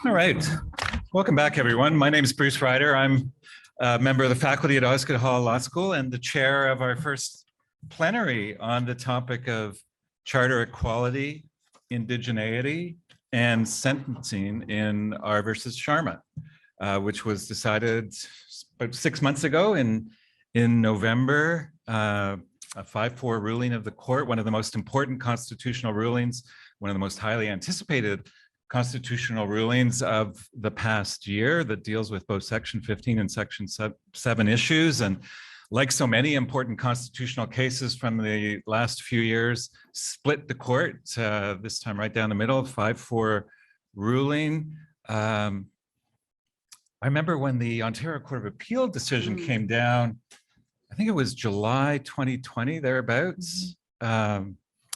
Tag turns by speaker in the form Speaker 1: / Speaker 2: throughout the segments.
Speaker 1: All right. Welcome back, everyone. My name is Bruce Ryder. I'm a member of the faculty at Osgoode Hall Law School and the chair of our first plenary on the topic of charter equality, indigeneity, and sentencing in R versus Sharma, which was decided about 6 months ago in November, a 5-4 ruling of the court, one of the most important constitutional rulings, one of the most highly anticipated constitutional rulings of the past year that deals with both Section 15 and Section 7 issues. And like so many important constitutional cases from the last few years, split the court, this time right down the middle, 5-4 ruling. I remember when the Ontario Court of Appeal decision came down, I think it was July 2020, thereabouts.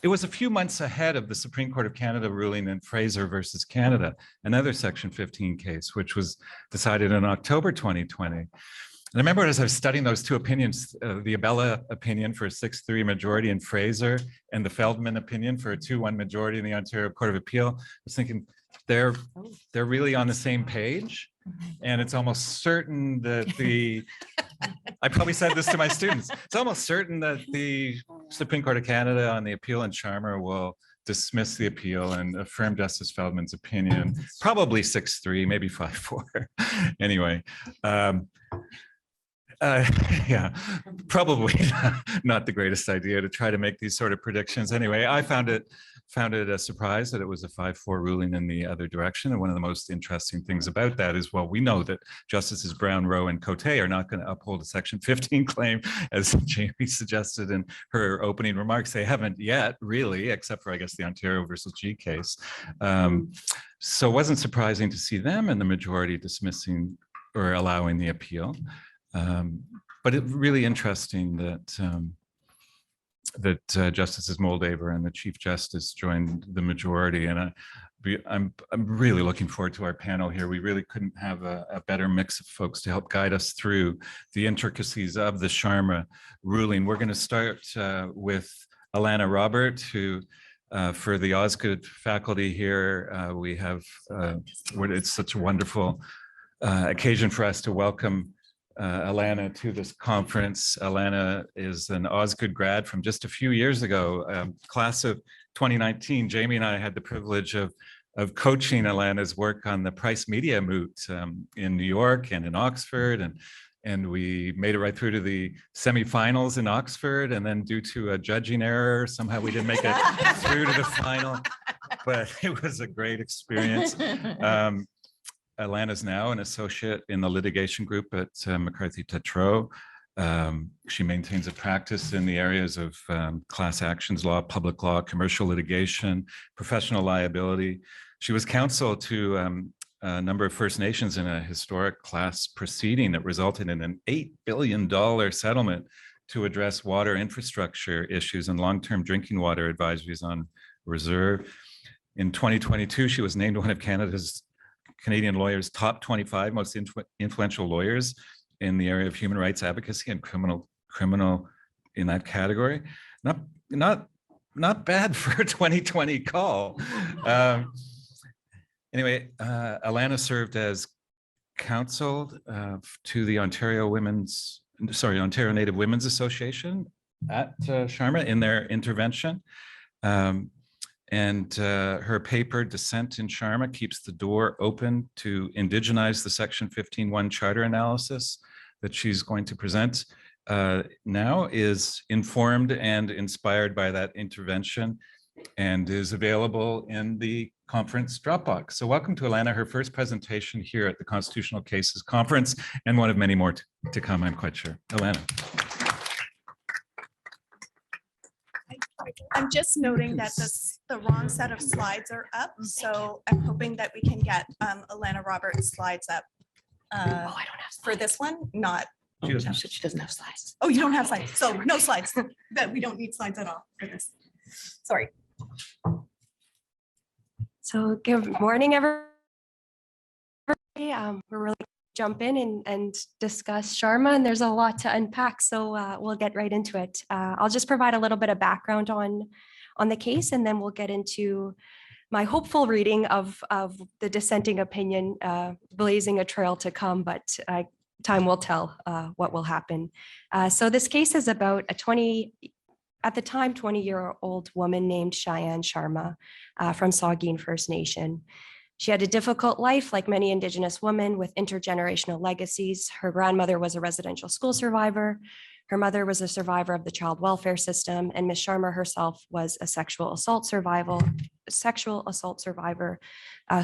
Speaker 1: It was a few months ahead of the Supreme Court of Canada ruling in Fraser versus Canada, another Section 15 case, which was decided in October 2020. And I remember as I was studying those two opinions, the Abella opinion for a 6-3 majority in Fraser and the Feldman opinion for a 2-1 majority in the Ontario Court of Appeal, I was thinking they're really on the same page. And it's almost certain that I probably said this to my students, it's almost certain that the Supreme Court of Canada on the appeal in Sharma will dismiss the appeal and affirm Justice Feldman's opinion, probably 6-3, maybe 5-4. Anyway, yeah, probably not the greatest idea to try to make these sort of predictions. Anyway, I found it a surprise that it was a 5-4 ruling in the other direction. And one of the most interesting things about that is, well, we know that Justices Brown, Rowe, and Cote are not going to uphold a Section 15 claim, as Jamie suggested in her opening remarks. They haven't yet, really, except for, I guess, the Ontario versus G case. So it wasn't surprising to see them and the majority dismissing or allowing the appeal. But it's really interesting that Justices Moldaver and the Chief Justice joined the majority, and I'm really looking forward to our panel here. We really couldn't have a better mix of folks to help guide us through the intricacies of the Sharma ruling. We're going to start with Alana Robert, who for the Osgoode faculty here, we have, it's such a wonderful occasion for us to welcome Alana to this conference. Alana is an Osgoode grad from just a few years ago, class of 2019. Jamie and I had the privilege of coaching Alana's work on the Price Media moot in New York and in Oxford, and we made it right through to the semifinals in Oxford, and then due to a judging error, somehow we didn't make it through to the final, but it was a great experience. Alana is now an associate in the litigation group at McCarthy Tétrault. She maintains a practice in the areas of class actions law, public law, commercial litigation, professional liability. She was counsel to a number of First Nations in a historic class proceeding that resulted in an $8 billion settlement to address water infrastructure issues and long-term drinking water advisories on reserve. In 2022, she was named one of Canadian lawyers' top 25 most influential lawyers in the area of human rights advocacy and criminal in that category. Not bad for a 2020 call. Anyway, Alana served as counsel to the Ontario Native Women's Association at Sharma in their intervention. And her paper, Dissent in Sharma, keeps the door open to indigenize the Section 15.1 charter analysis that she's going to present now, is informed and inspired by that intervention and is available in the conference Dropbox. So welcome to Alana, her first presentation here at the Constitutional Cases Conference, and one of many more to come, I'm quite sure. Alana.
Speaker 2: I'm just noting that the wrong set of slides are up, so I'm hoping that we can get Alana Roberts' slides up for this one, not.
Speaker 3: She doesn't have slides.
Speaker 2: Oh, you don't have slides, so no slides. That we don't need slides at all for this. Sorry.
Speaker 4: So good morning, everybody. We're really jump in and discuss Sharma, and there's a lot to unpack, so we'll get right into it. I'll just provide a little bit of background on the case, and then we'll get into my hopeful reading of the dissenting opinion, blazing a trail to come, but time will tell what will happen. So this case is about at the time, 20-year-old woman named Cheyenne Sharma from Saugeen First Nation. She had a difficult life, like many Indigenous women, with intergenerational legacies. Her grandmother was a residential school survivor. Her mother was a survivor of the child welfare system, and Ms. Sharma herself was a sexual assault survivor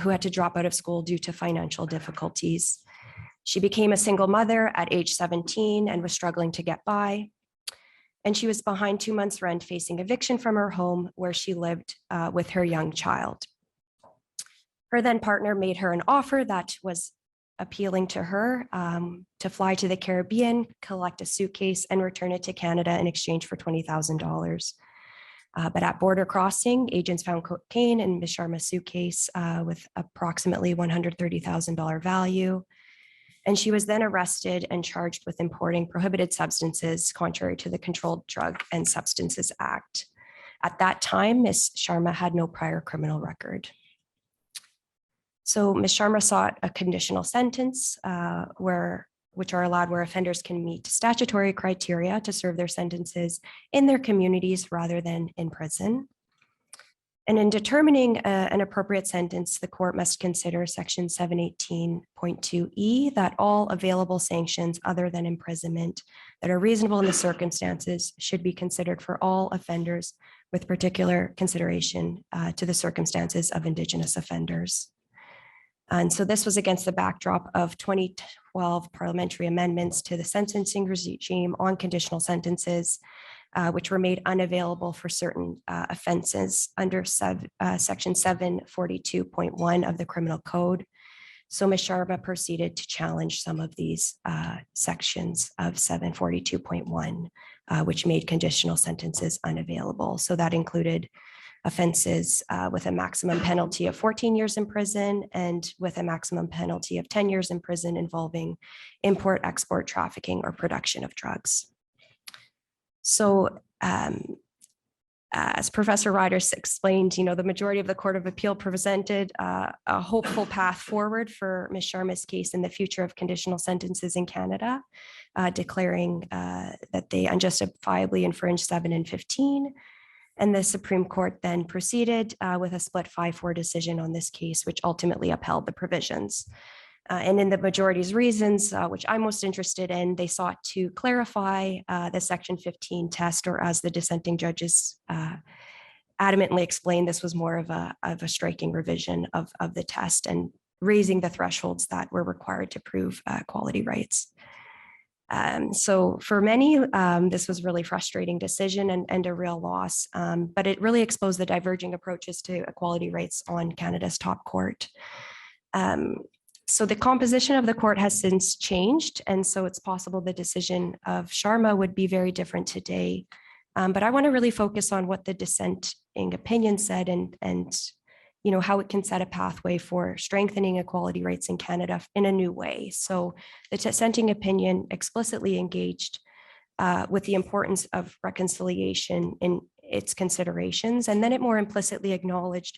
Speaker 4: who had to drop out of school due to financial difficulties. She became a single mother at age 17 and was struggling to get by. And she was behind 2 months' rent, facing eviction from her home where she lived with her young child. Her then partner made her an offer that was appealing to her to fly to the Caribbean, collect a suitcase, and return it to Canada in exchange for $20,000. But at border crossing, agents found cocaine in Ms. Sharma's suitcase with approximately $130,000 value. And she was then arrested and charged with importing prohibited substances contrary to the Controlled Drug and Substances Act. At that time, Ms. Sharma had no prior criminal record. So Ms. Sharma sought a conditional sentence which are allowed where offenders can meet statutory criteria to serve their sentences in their communities rather than in prison. And in determining an appropriate sentence, the court must consider section 718.2E that all available sanctions other than imprisonment that are reasonable in the circumstances should be considered for all offenders with particular consideration to the circumstances of Indigenous offenders. And so this was against the backdrop of 2012 parliamentary amendments to the sentencing regime on conditional sentences, which were made unavailable for certain offenses under section 742.1 of the Criminal Code. So Ms. Sharma proceeded to challenge some of these sections of 742.1, which made conditional sentences unavailable. So that included offenses with a maximum penalty of 14 years in prison and with a maximum penalty of 10 years in prison involving import, export, trafficking, or production of drugs. So as Professor Riders explained, the majority of the Court of Appeal presented a hopeful path forward for Ms. Sharma's case in the future of conditional sentences in Canada, declaring that they unjustifiably infringed 7 and 15. And the Supreme Court then proceeded with a split 5-4 decision on this case, which ultimately upheld the provisions. And in the majority's reasons, which I'm most interested in, they sought to clarify the Section 15 test, or as the dissenting judges adamantly explained, this was more of a striking revision of the test and raising the thresholds that were required to prove equality rights. So for many, this was really frustrating decision and a real loss, but it really exposed the diverging approaches to equality rights on Canada's top court. So the composition of the court has since changed, and so it's possible the decision of Sharma would be very different today. But I want to really focus on what the dissenting opinion said and how it can set a pathway for strengthening equality rights in Canada in a new way. So the dissenting opinion explicitly engaged with the importance of reconciliation in its considerations, and then it more implicitly acknowledged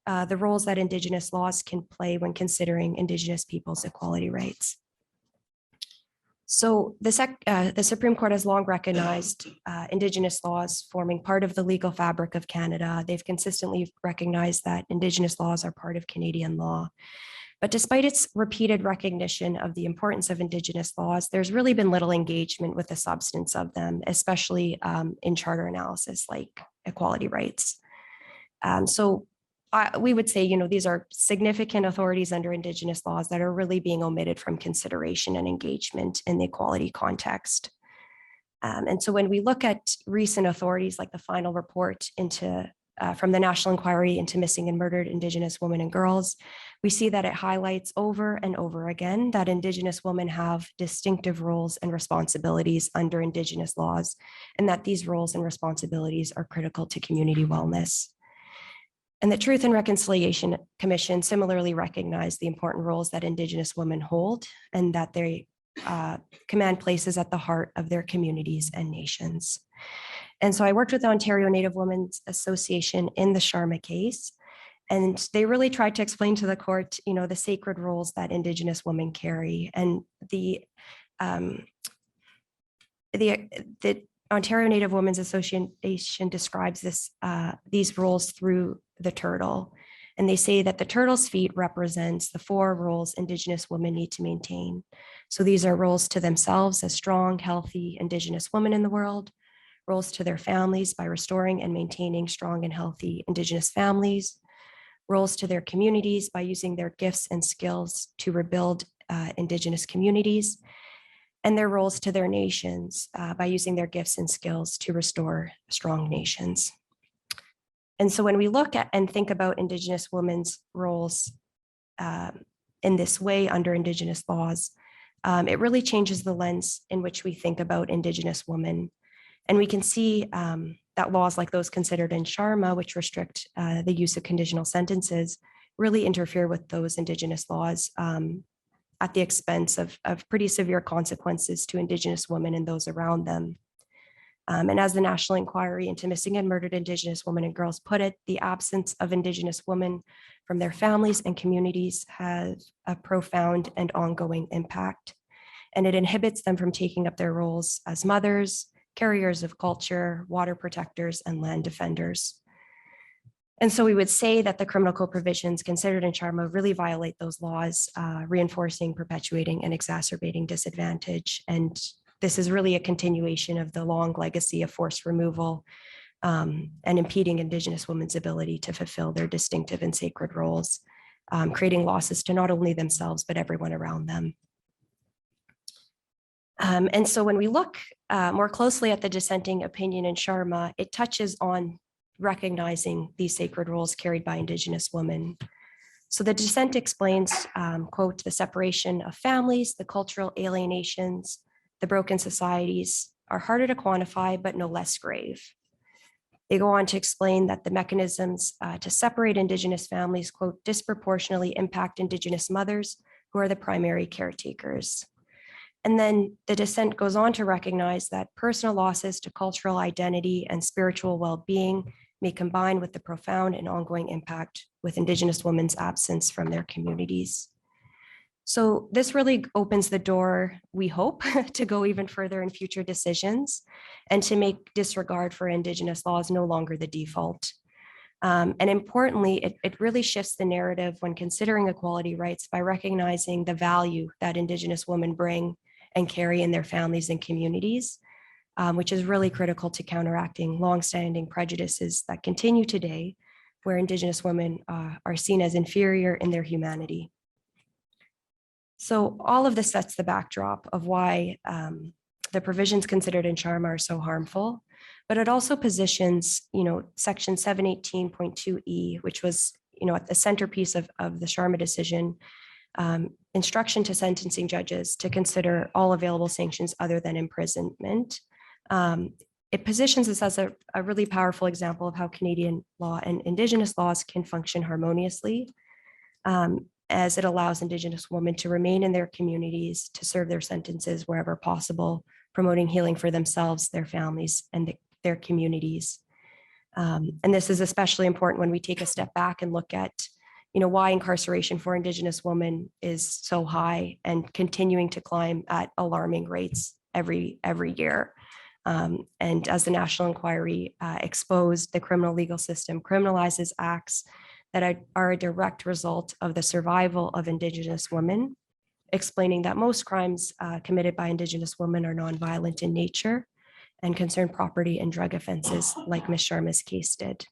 Speaker 4: the roles that Indigenous laws can play when considering Indigenous peoples' equality rights. So the Supreme Court has long recognized Indigenous laws forming part of the legal fabric of Canada. They've consistently recognized that Indigenous laws are part of Canadian law. But despite its repeated recognition of the importance of Indigenous laws, there's really been little engagement with the substance of them, especially in charter analysis like equality rights. We would say, these are significant authorities under Indigenous laws that are really being omitted from consideration and engagement in the equality context. And so when we look at recent authorities like the final report from the National Inquiry into Missing and Murdered Indigenous Women and Girls, we see that it highlights over and over again that Indigenous women have distinctive roles and responsibilities under Indigenous laws, and that these roles and responsibilities are critical to community wellness. And the Truth and Reconciliation Commission similarly recognized the important roles that Indigenous women hold and that they command places at the heart of their communities and nations. And so I worked with the Ontario Native Women's Association in the Sharma case. And they really tried to explain to the court, the sacred roles that Indigenous women carry. And the Ontario Native Women's Association describes these roles through the turtle. And they say that the turtle's feet represents the 4 roles Indigenous women need to maintain. So these are roles to themselves as strong, healthy Indigenous women in the world, roles to their families by restoring and maintaining strong and healthy Indigenous families, roles to their communities by using their gifts and skills to rebuild Indigenous communities, and their roles to their nations by using their gifts and skills to restore strong nations. And so when we look at and think about Indigenous women's roles in this way under Indigenous laws, it really changes the lens in which we think about Indigenous women. And we can see that laws like those considered in Sharma, which restrict the use of conditional sentences, really interfere with those Indigenous laws at the expense of pretty severe consequences to Indigenous women and those around them. And as the National Inquiry into Missing and Murdered Indigenous Women and Girls put it, the absence of Indigenous women from their families and communities has a profound and ongoing impact. And it inhibits them from taking up their roles as mothers, carriers of culture, water protectors, and land defenders. And so we would say that the criminal code provisions considered in Sharma really violate those laws, reinforcing, perpetuating, and exacerbating disadvantage. And this is really a continuation of the long legacy of forced removal and impeding Indigenous women's ability to fulfill their distinctive and sacred roles, creating losses to not only themselves, but everyone around them. And so when we look more closely at the dissenting opinion in Sharma, it touches on recognizing these sacred roles carried by Indigenous women. So the dissent explains, quote, the separation of families, the cultural alienations, the broken societies are harder to quantify, but no less grave. They go on to explain that the mechanisms to separate Indigenous families, quote, disproportionately impact Indigenous mothers who are the primary caretakers. And then the dissent goes on to recognize that personal losses to cultural identity and spiritual well-being may combine with the profound and ongoing impact with Indigenous women's absence from their communities. So this really opens the door, we hope, to go even further in future decisions and to make disregard for Indigenous laws no longer the default. And importantly, it really shifts the narrative when considering equality rights by recognizing the value that Indigenous women bring and carry in their families and communities, which is really critical to counteracting longstanding prejudices that continue today, where Indigenous women are seen as inferior in their humanity. So all of this sets the backdrop of why the provisions considered in Sharma are so harmful, but it also positions, section 718.2E, which was, at the centerpiece of the Sharma decision, instruction to sentencing judges to consider all available sanctions other than imprisonment. It positions this as a really powerful example of how Canadian law and Indigenous laws can function harmoniously, as it allows Indigenous women to remain in their communities, to serve their sentences wherever possible, promoting healing for themselves, their families, and their communities. And this is especially important when we take a step back and look at why incarceration for Indigenous women is so high and continuing to climb at alarming rates every year. And as the National Inquiry exposed, the criminal legal system criminalizes acts that are a direct result of the survival of Indigenous women, explaining that most crimes committed by Indigenous women are nonviolent in nature and concern property and drug offenses like Ms. Sharma's case did.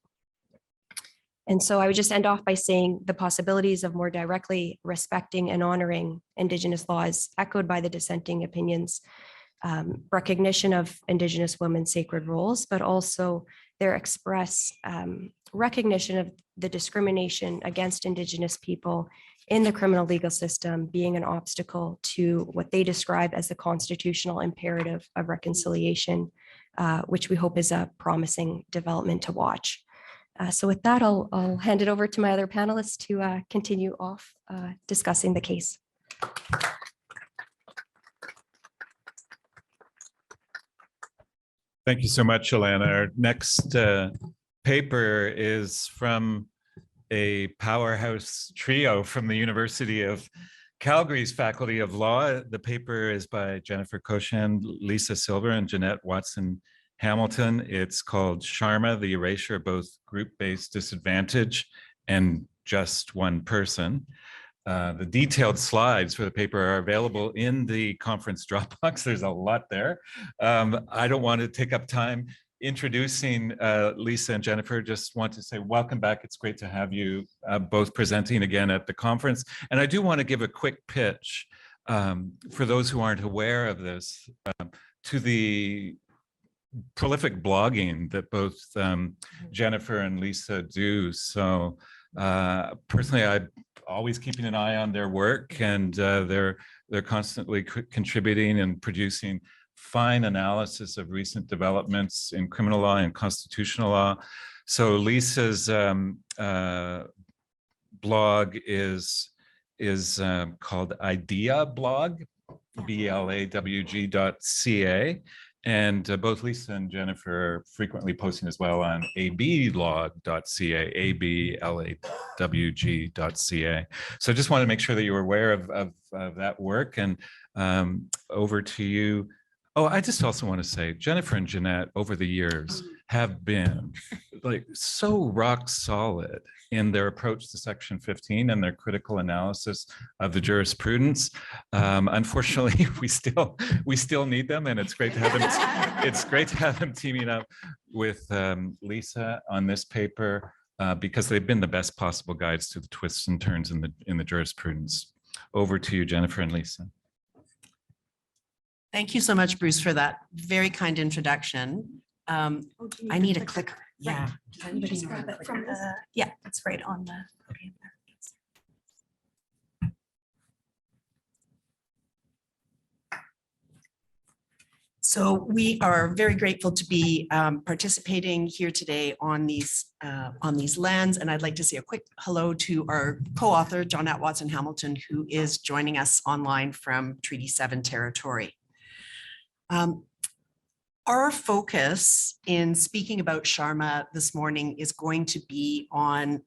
Speaker 4: And so I would just end off by saying the possibilities of more directly respecting and honoring Indigenous laws echoed by the dissenting opinions, recognition of Indigenous women's sacred roles, but also their express recognition of the discrimination against Indigenous people in the criminal legal system being an obstacle to what they describe as the constitutional imperative of reconciliation, which we hope is a promising development to watch. So with that, I'll hand it over to my other panelists to continue off discussing the case.
Speaker 1: Thank you so much, Alana. Our next paper is from a powerhouse trio from the University of Calgary's Faculty of Law. The paper is by Jennifer Koshan, Lisa Silver, and Jonnette Watson-Hamilton. It's called Sharma, the Erasure of Both Group-Based Disadvantage and Just One Person. The detailed slides for the paper are available in the conference Dropbox. There's a lot there. I don't want to take up time introducing Lisa and Jennifer. Just want to say welcome back. It's great to have you both presenting again at the conference. And I do want to give a quick pitch for those who aren't aware of this to the prolific blogging that both Jennifer and Lisa do. So personally, I'm always keeping an eye on their work, and they're constantly contributing and producing fine analysis of recent developments in criminal law and constitutional law. So Lisa's blog is called Idea Blog, blawg.ca. And both Lisa and Jennifer are frequently posting as well on ablog.ca, ablawg.ca. So I just want to make sure that you're aware of that work. And over to you. Oh, I just also want to say, Jennifer and Jonnette over the years have been like so rock solid in their approach to Section 15 and their critical analysis of the jurisprudence. Unfortunately, we still need them, and it's great to have them. It's great to have them teaming up with Lisa on this paper because they've been the best possible guides to the twists and turns in the jurisprudence. Over to you, Jennifer and Lisa.
Speaker 3: Thank you so much, Bruce, for that very kind introduction. I need a clicker. Yeah. Does anybody
Speaker 2: Just
Speaker 3: know
Speaker 2: grab
Speaker 3: where
Speaker 2: it
Speaker 3: the
Speaker 2: from
Speaker 3: clicker is?
Speaker 2: the, yeah, it's right on the podium there.
Speaker 3: So we are very grateful to be participating here today on these lands, and I'd like to say a quick hello to our co-author, Jonnette Watson-Hamilton, who is joining us online from Treaty 7 territory. Our focus in speaking about Sharma this morning is going to be on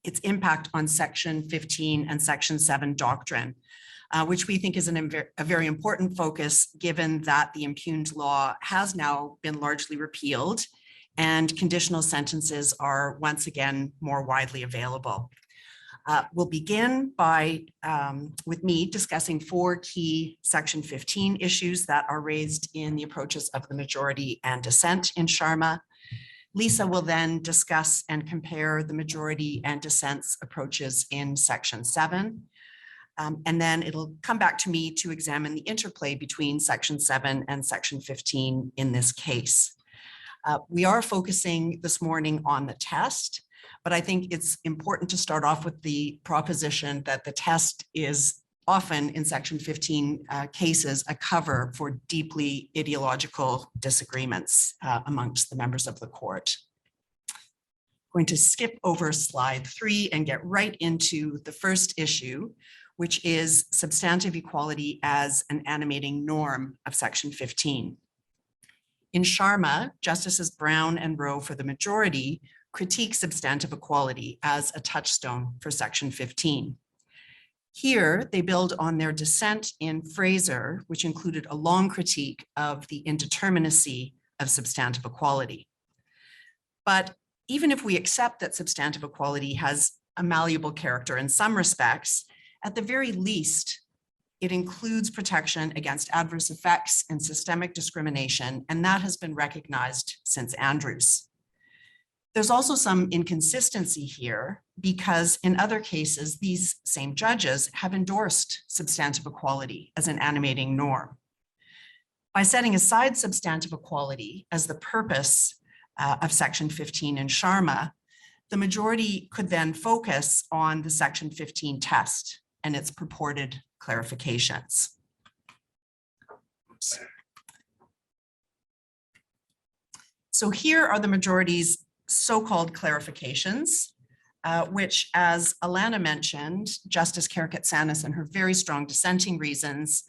Speaker 3: its impact on Section 15 and Section 7 doctrine, which we think is a very important focus, given that the impugned law has now been largely repealed and conditional sentences are once again more widely available. We'll begin by with me discussing 4 key Section 15 issues that are raised in the approaches of the majority and dissent in Sharma. Lisa will then discuss and compare the majority and dissent's approaches in Section 7. And then it'll come back to me to examine the interplay between Section 7 and Section 15 in this case. We are focusing this morning on the test, but I think it's important to start off with the proposition that the test is often in Section 15 cases a cover for deeply ideological disagreements amongst the members of the court. I'm going to skip over slide 3 and get right into the first issue, which is substantive equality as an animating norm of Section 15. In Sharma, Justices Brown and Rowe for the majority critique substantive equality as a touchstone for Section 15. Here, they build on their dissent in Fraser, which included a long critique of the indeterminacy of substantive equality. But even if we accept that substantive equality has a malleable character in some respects, at the very least, it includes protection against adverse effects and systemic discrimination, and that has been recognized since Andrews. There's also some inconsistency here because in other cases, these same judges have endorsed substantive equality as an animating norm. By setting aside substantive equality as the purpose of Section 15 in Sharma, the majority could then focus on the Section 15 test and its purported clarifications. So here are the majority's so-called clarifications, which, as Alana mentioned, Justice Karakatsanis and her very strong dissenting reasons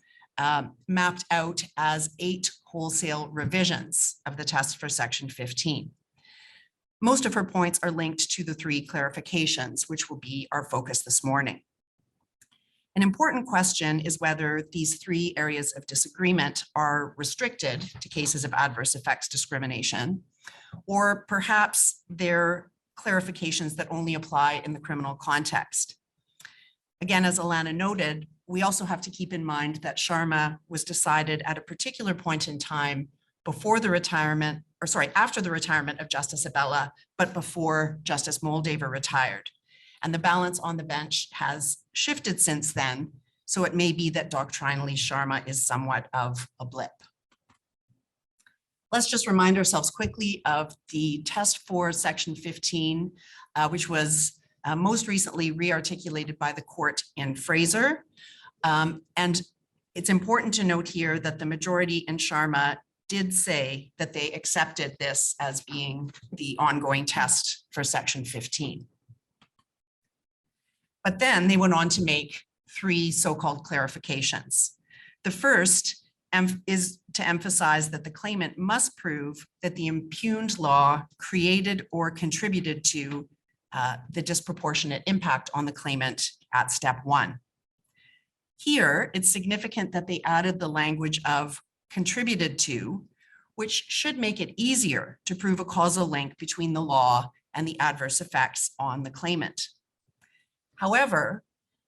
Speaker 3: mapped out as 8 wholesale revisions of the test for Section 15. Most of her points are linked to the three clarifications, which will be our focus this morning. An important question is whether these three areas of disagreement are restricted to cases of adverse effects discrimination, or perhaps they're clarifications that only apply in the criminal context. Again, as Alana noted, we also have to keep in mind that Sharma was decided at a particular point in time before the retirement, or sorry, after the retirement of Justice Abella, but before Justice Moldaver retired. And the balance on the bench has shifted since then, so it may be that doctrinally Sharma is somewhat of a blip. Let's just remind ourselves quickly of the test for Section 15, which was most recently re-articulated by the court in Fraser. And it's important to note here that the majority in Sharma did say that they accepted this as being the ongoing test for Section 15. But then they went on to make three so-called clarifications. The first is to emphasize that the claimant must prove that the impugned law created or contributed to the disproportionate impact on the claimant at step one. Here, it's significant that they added the language of contributed to, which should make it easier to prove a causal link between the law and the adverse effects on the claimant. However,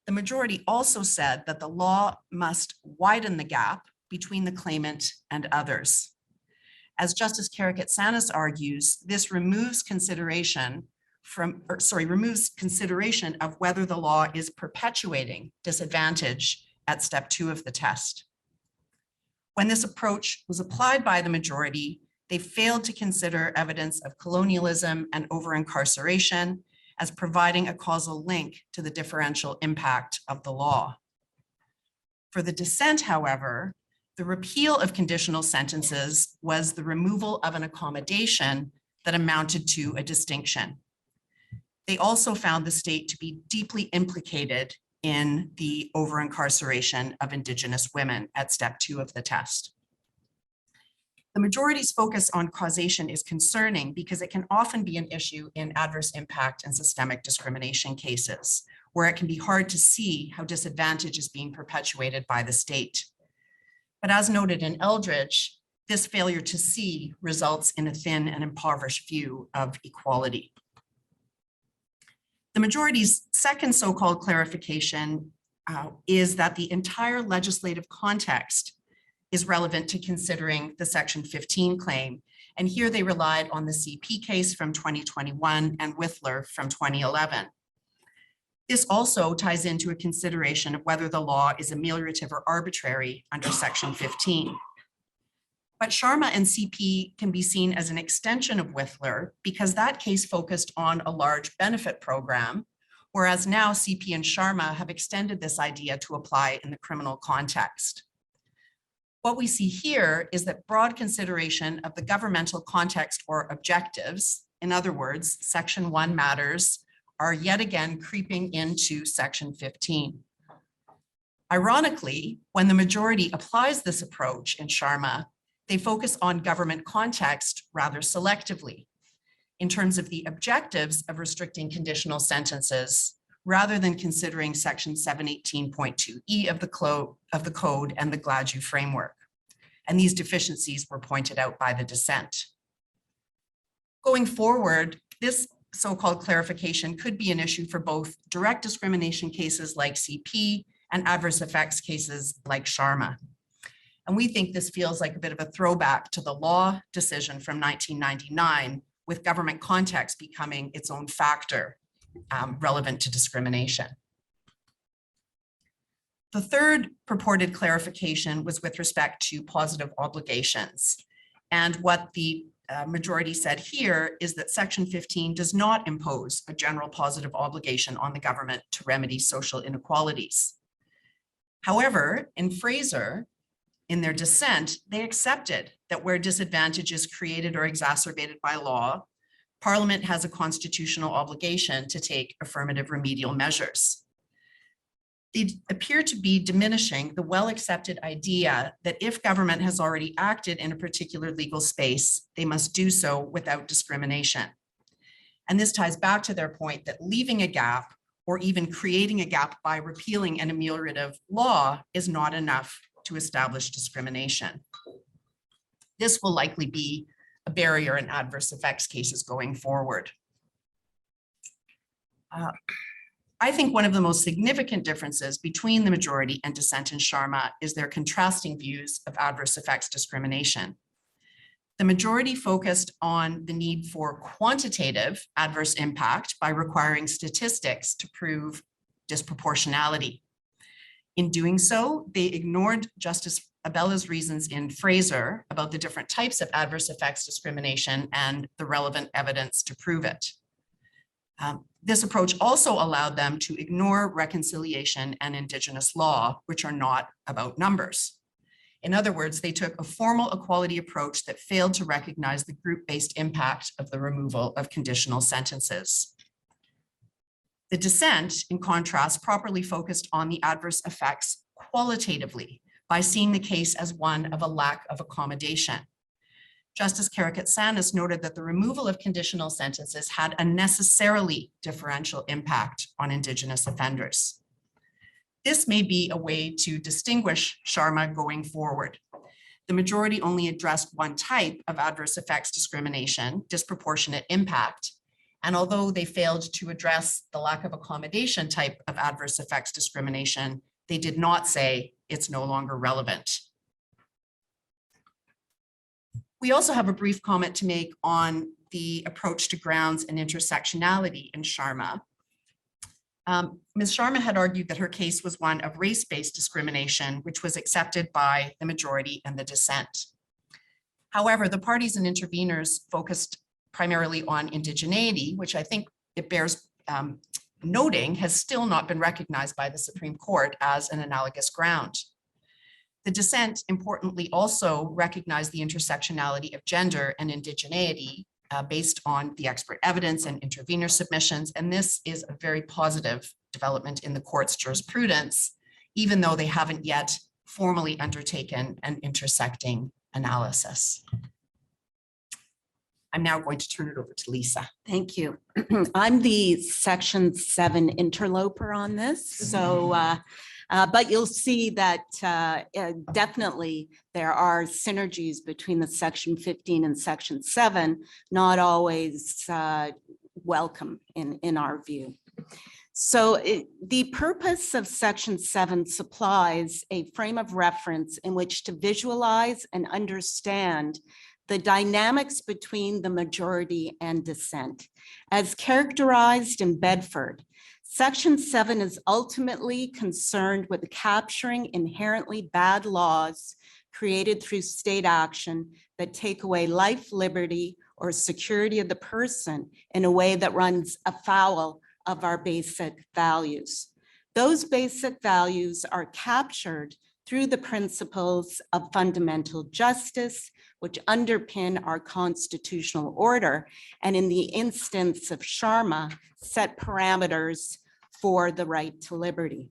Speaker 3: the majority also said that the law must widen the gap between the claimant and others. As Justice Karakatsanis argues, this removes consideration of whether the law is perpetuating disadvantage at step two of the test. When this approach was applied by the majority, they failed to consider evidence of colonialism and over-incarceration as providing a causal link to the differential impact of the law. For the dissent, however, the repeal of conditional sentences was the removal of an accommodation that amounted to a distinction. They also found the state to be deeply implicated in the over-incarceration of Indigenous women at step two of the test. The majority's focus on causation is concerning because it can often be an issue in adverse impact and systemic discrimination cases, where it can be hard to see how disadvantage is being perpetuated by the state. But as noted in Eldridge, this failure to see results in a thin and impoverished view of equality. The majority's second so-called clarification is that the entire legislative context is relevant to considering the Section 15 claim. And here they relied on the CP case from 2021 and Whistler from 2011. This also ties into a consideration of whether the law is ameliorative or arbitrary under Section 15. But Sharma and CP can be seen as an extension of Whistler because that case focused on a large benefit program, whereas now CP and Sharma have extended this idea to apply in the criminal context. What we see here is that broad consideration of the governmental context or objectives, in other words, Section 1 matters, are yet again creeping into Section 15. Ironically, when the majority applies this approach in Sharma, they focus on government context rather selectively in terms of the objectives of restricting conditional sentences, rather than considering Section 718.2E of the code and the Gladue framework. And these deficiencies were pointed out by the dissent. Going forward, this so-called clarification could be an issue for both direct discrimination cases like CP and adverse effects cases like Sharma. And we think this feels like a bit of a throwback to the law decision from 1999, with government context becoming its own factor relevant to discrimination. The third purported clarification was with respect to positive obligations. And what the majority said here is that Section 15 does not impose a general positive obligation on the government to remedy social inequalities. However, in Fraser, in their dissent, they accepted that where disadvantage is created or exacerbated by law, Parliament has a constitutional obligation to take affirmative remedial measures. They appear to be diminishing the well-accepted idea that if government has already acted in a particular legal space, they must do so without discrimination. And this ties back to their point that leaving a gap or even creating a gap by repealing an ameliorative law is not enough to establish discrimination. This will likely be a barrier in adverse effects cases going forward. I think one of the most significant differences between the majority and dissent in Sharma is their contrasting views of adverse effects discrimination. The majority focused on the need for quantitative adverse impact by requiring statistics to prove disproportionality. In doing so, they ignored Justice Abella's reasons in Fraser about the different types of adverse effects discrimination and the relevant evidence to prove it. This approach also allowed them to ignore reconciliation and Indigenous law, which are not about numbers. In other words, they took a formal equality approach that failed to recognize the group-based impact of the removal of conditional sentences. The dissent, in contrast, properly focused on the adverse effects qualitatively by seeing the case as one of a lack of accommodation. Justice Karakatsanis noted that the removal of conditional sentences had a necessarily differential impact on Indigenous offenders. This may be a way to distinguish Sharma going forward. The majority only addressed one type of adverse effects discrimination, disproportionate impact. And although they failed to address the lack of accommodation type of adverse effects discrimination, they did not say it's no longer relevant. We also have a brief comment to make on the approach to grounds and intersectionality in Sharma. Ms. Sharma had argued that her case was one of race-based discrimination, which was accepted by the majority and the dissent. However, the parties and interveners focused primarily on indigeneity, which I think it bears noting has still not been recognized by the Supreme Court as an analogous ground. The dissent, importantly, also recognized the intersectionality of gender and indigeneity based on the expert evidence and intervener submissions. And this is a very positive development in the court's jurisprudence, even though they haven't yet formally undertaken an intersecting analysis. I'm now going to turn it over to Lisa.
Speaker 5: Thank you. I'm the Section 7 interloper on this. So, but you'll see that definitely there are synergies between the Section 15 and Section 7, not always welcome in our view. So the purpose of Section 7 supplies a frame of reference in which to visualize and understand the dynamics between the majority and dissent. As characterized in Bedford, Section 7 is ultimately concerned with capturing inherently bad laws created through state action that take away life, liberty, or security of the person in a way that runs afoul of our basic values. Those basic values are captured through the principles of fundamental justice, which underpin our constitutional order, and in the instance of Sharma, set parameters for the right to liberty.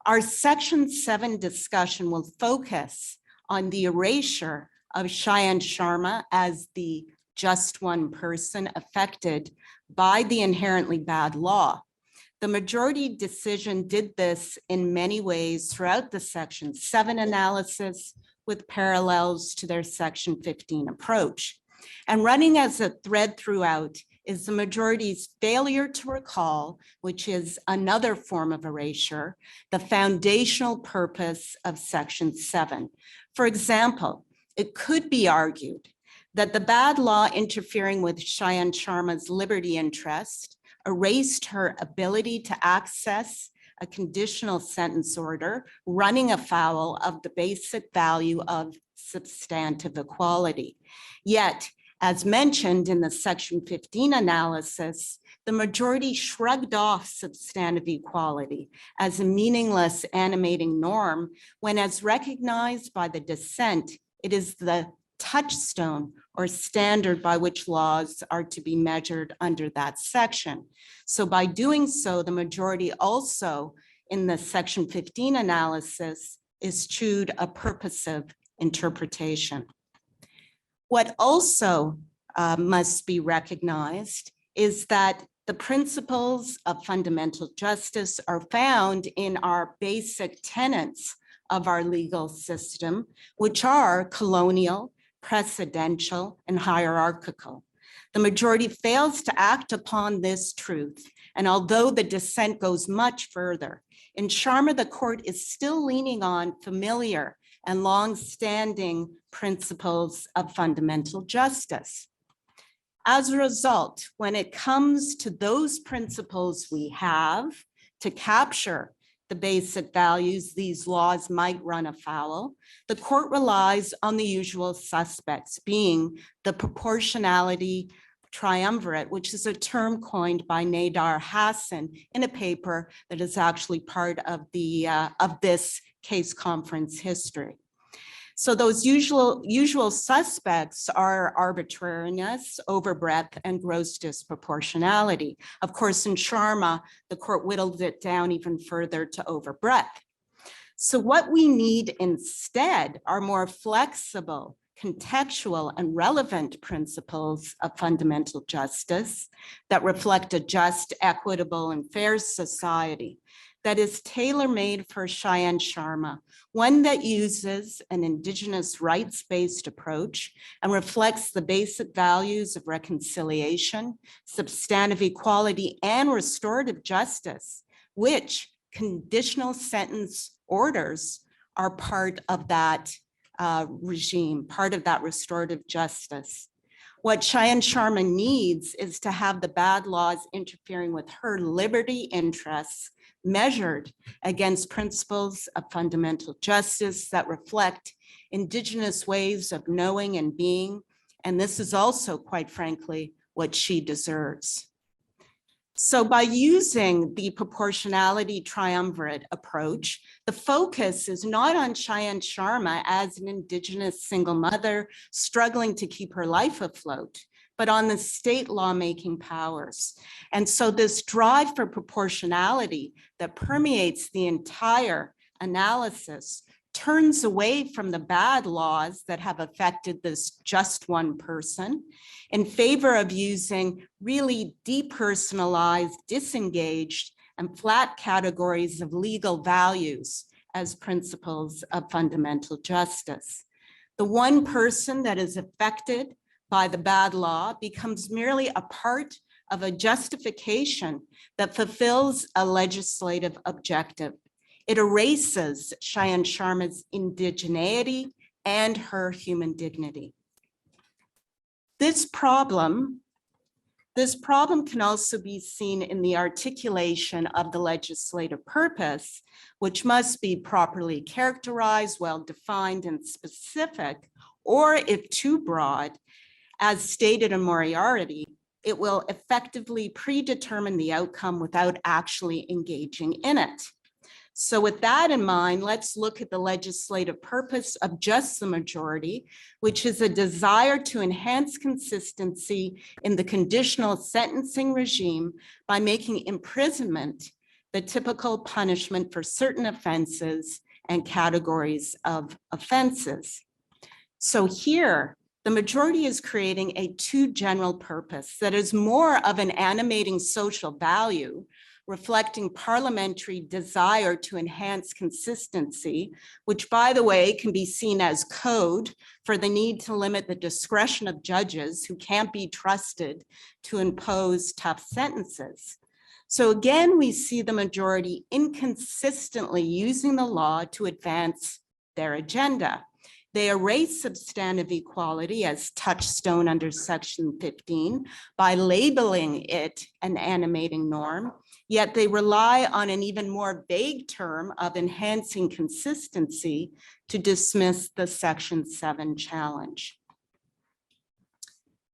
Speaker 5: Our Section 7 discussion will focus on the erasure of Cheyenne Sharma as the just one person affected by the inherently bad law. The majority decision did this in many ways throughout the Section 7 analysis, with parallels to their Section 15 approach. And running as a thread throughout is the majority's failure to recall, which is another form of erasure, the foundational purpose of Section 7. For example, it could be argued that the bad law interfering with Cheyenne Sharma's liberty interest erased her ability to access a conditional sentence order, running afoul of the basic value of substantive equality. Yet, as mentioned in the Section 15 analysis, the majority shrugged off substantive equality as a meaningless animating norm, when, as recognized by the dissent, it is the touchstone or standard by which laws are to be measured under that section. So by doing so, the majority also in the Section 15 analysis eschewed a purposive interpretation. What also must be recognized is that the principles of fundamental justice are found in our basic tenets of our legal system, which are colonial, precedential, and hierarchical. The majority fails to act upon this truth, and although the dissent goes much further, in Sharma, the court is still leaning on familiar and long-standing principles of fundamental justice. As a result, when it comes to those principles we have to capture the basic values these laws might run afoul, the court relies on the usual suspects, being the proportionality triumvirate, which is a term coined by Nadar Hassan in a paper that is actually part of this case conference history. So those usual suspects are arbitrariness, overbreadth, and gross disproportionality. Of course, in Sharma, the court whittled it down even further to overbreadth. So what we need instead are more flexible, contextual, and relevant principles of fundamental justice that reflect a just, equitable, and fair society that is tailor-made for Cheyenne Sharma, one that uses an Indigenous rights-based approach and reflects the basic values of reconciliation, substantive equality, and restorative justice, which conditional sentence orders are part of that regime, part of that restorative justice. What Cheyenne Sharma needs is to have the bad laws interfering with her liberty interests measured against principles of fundamental justice that reflect Indigenous ways of knowing and being. And this is also, quite frankly, what she deserves. So by using the proportionality triumvirate approach, the focus is not on Cheyenne Sharma as an Indigenous single mother struggling to keep her life afloat, but on the state lawmaking powers. And so this drive for proportionality that permeates the entire analysis turns away from the bad laws that have affected this just one person in favor of using really depersonalized, disengaged, and flat categories of legal values as principles of fundamental justice. The one person that is affected by the bad law becomes merely a part of a justification that fulfills a legislative objective. It erases Cheyenne Sharma's indigeneity and her human dignity. This problem can also be seen in the articulation of the legislative purpose, which must be properly characterized, well-defined, and specific, or if too broad, as stated in Moriarty, it will effectively predetermine the outcome without actually engaging in it. So with that in mind, let's look at the legislative purpose of just the majority, which is a desire to enhance consistency in the conditional sentencing regime by making imprisonment the typical punishment for certain offenses and categories of offenses. So here, the majority is creating a too general purpose that is more of an animating social value, reflecting parliamentary desire to enhance consistency, which, by the way, can be seen as code for the need to limit the discretion of judges who can't be trusted to impose tough sentences. So again, we see the majority inconsistently using the law to advance their agenda. They erase substantive equality as touchstone under Section 15 by labeling it an animating norm, yet they rely on an even more vague term of enhancing consistency to dismiss the Section 7 challenge.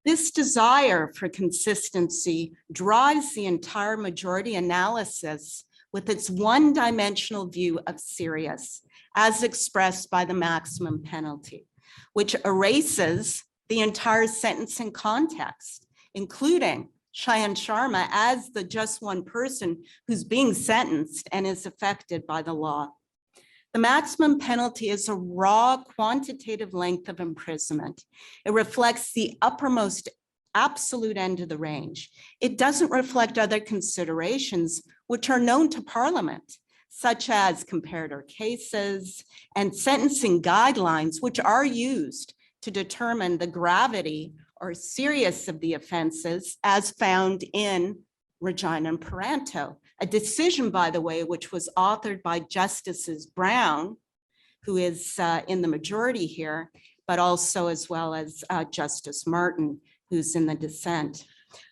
Speaker 5: This desire for consistency drives the entire majority analysis with its one-dimensional view of serious, as expressed by the maximum penalty, which erases the entire sentencing context, including Cheyenne Sharma as the just one person who's being sentenced and is affected by the law. The maximum penalty is a raw quantitative length of imprisonment. It reflects the uppermost absolute end of the range. It doesn't reflect other considerations which are known to Parliament, such as comparator cases and sentencing guidelines, which are used to determine the gravity or serious of the offenses as found in Regina and Parenteau, a decision, by the way, which was authored by Justices Brown, who is in the majority here, but also as well as Justice Martin, who's in the dissent.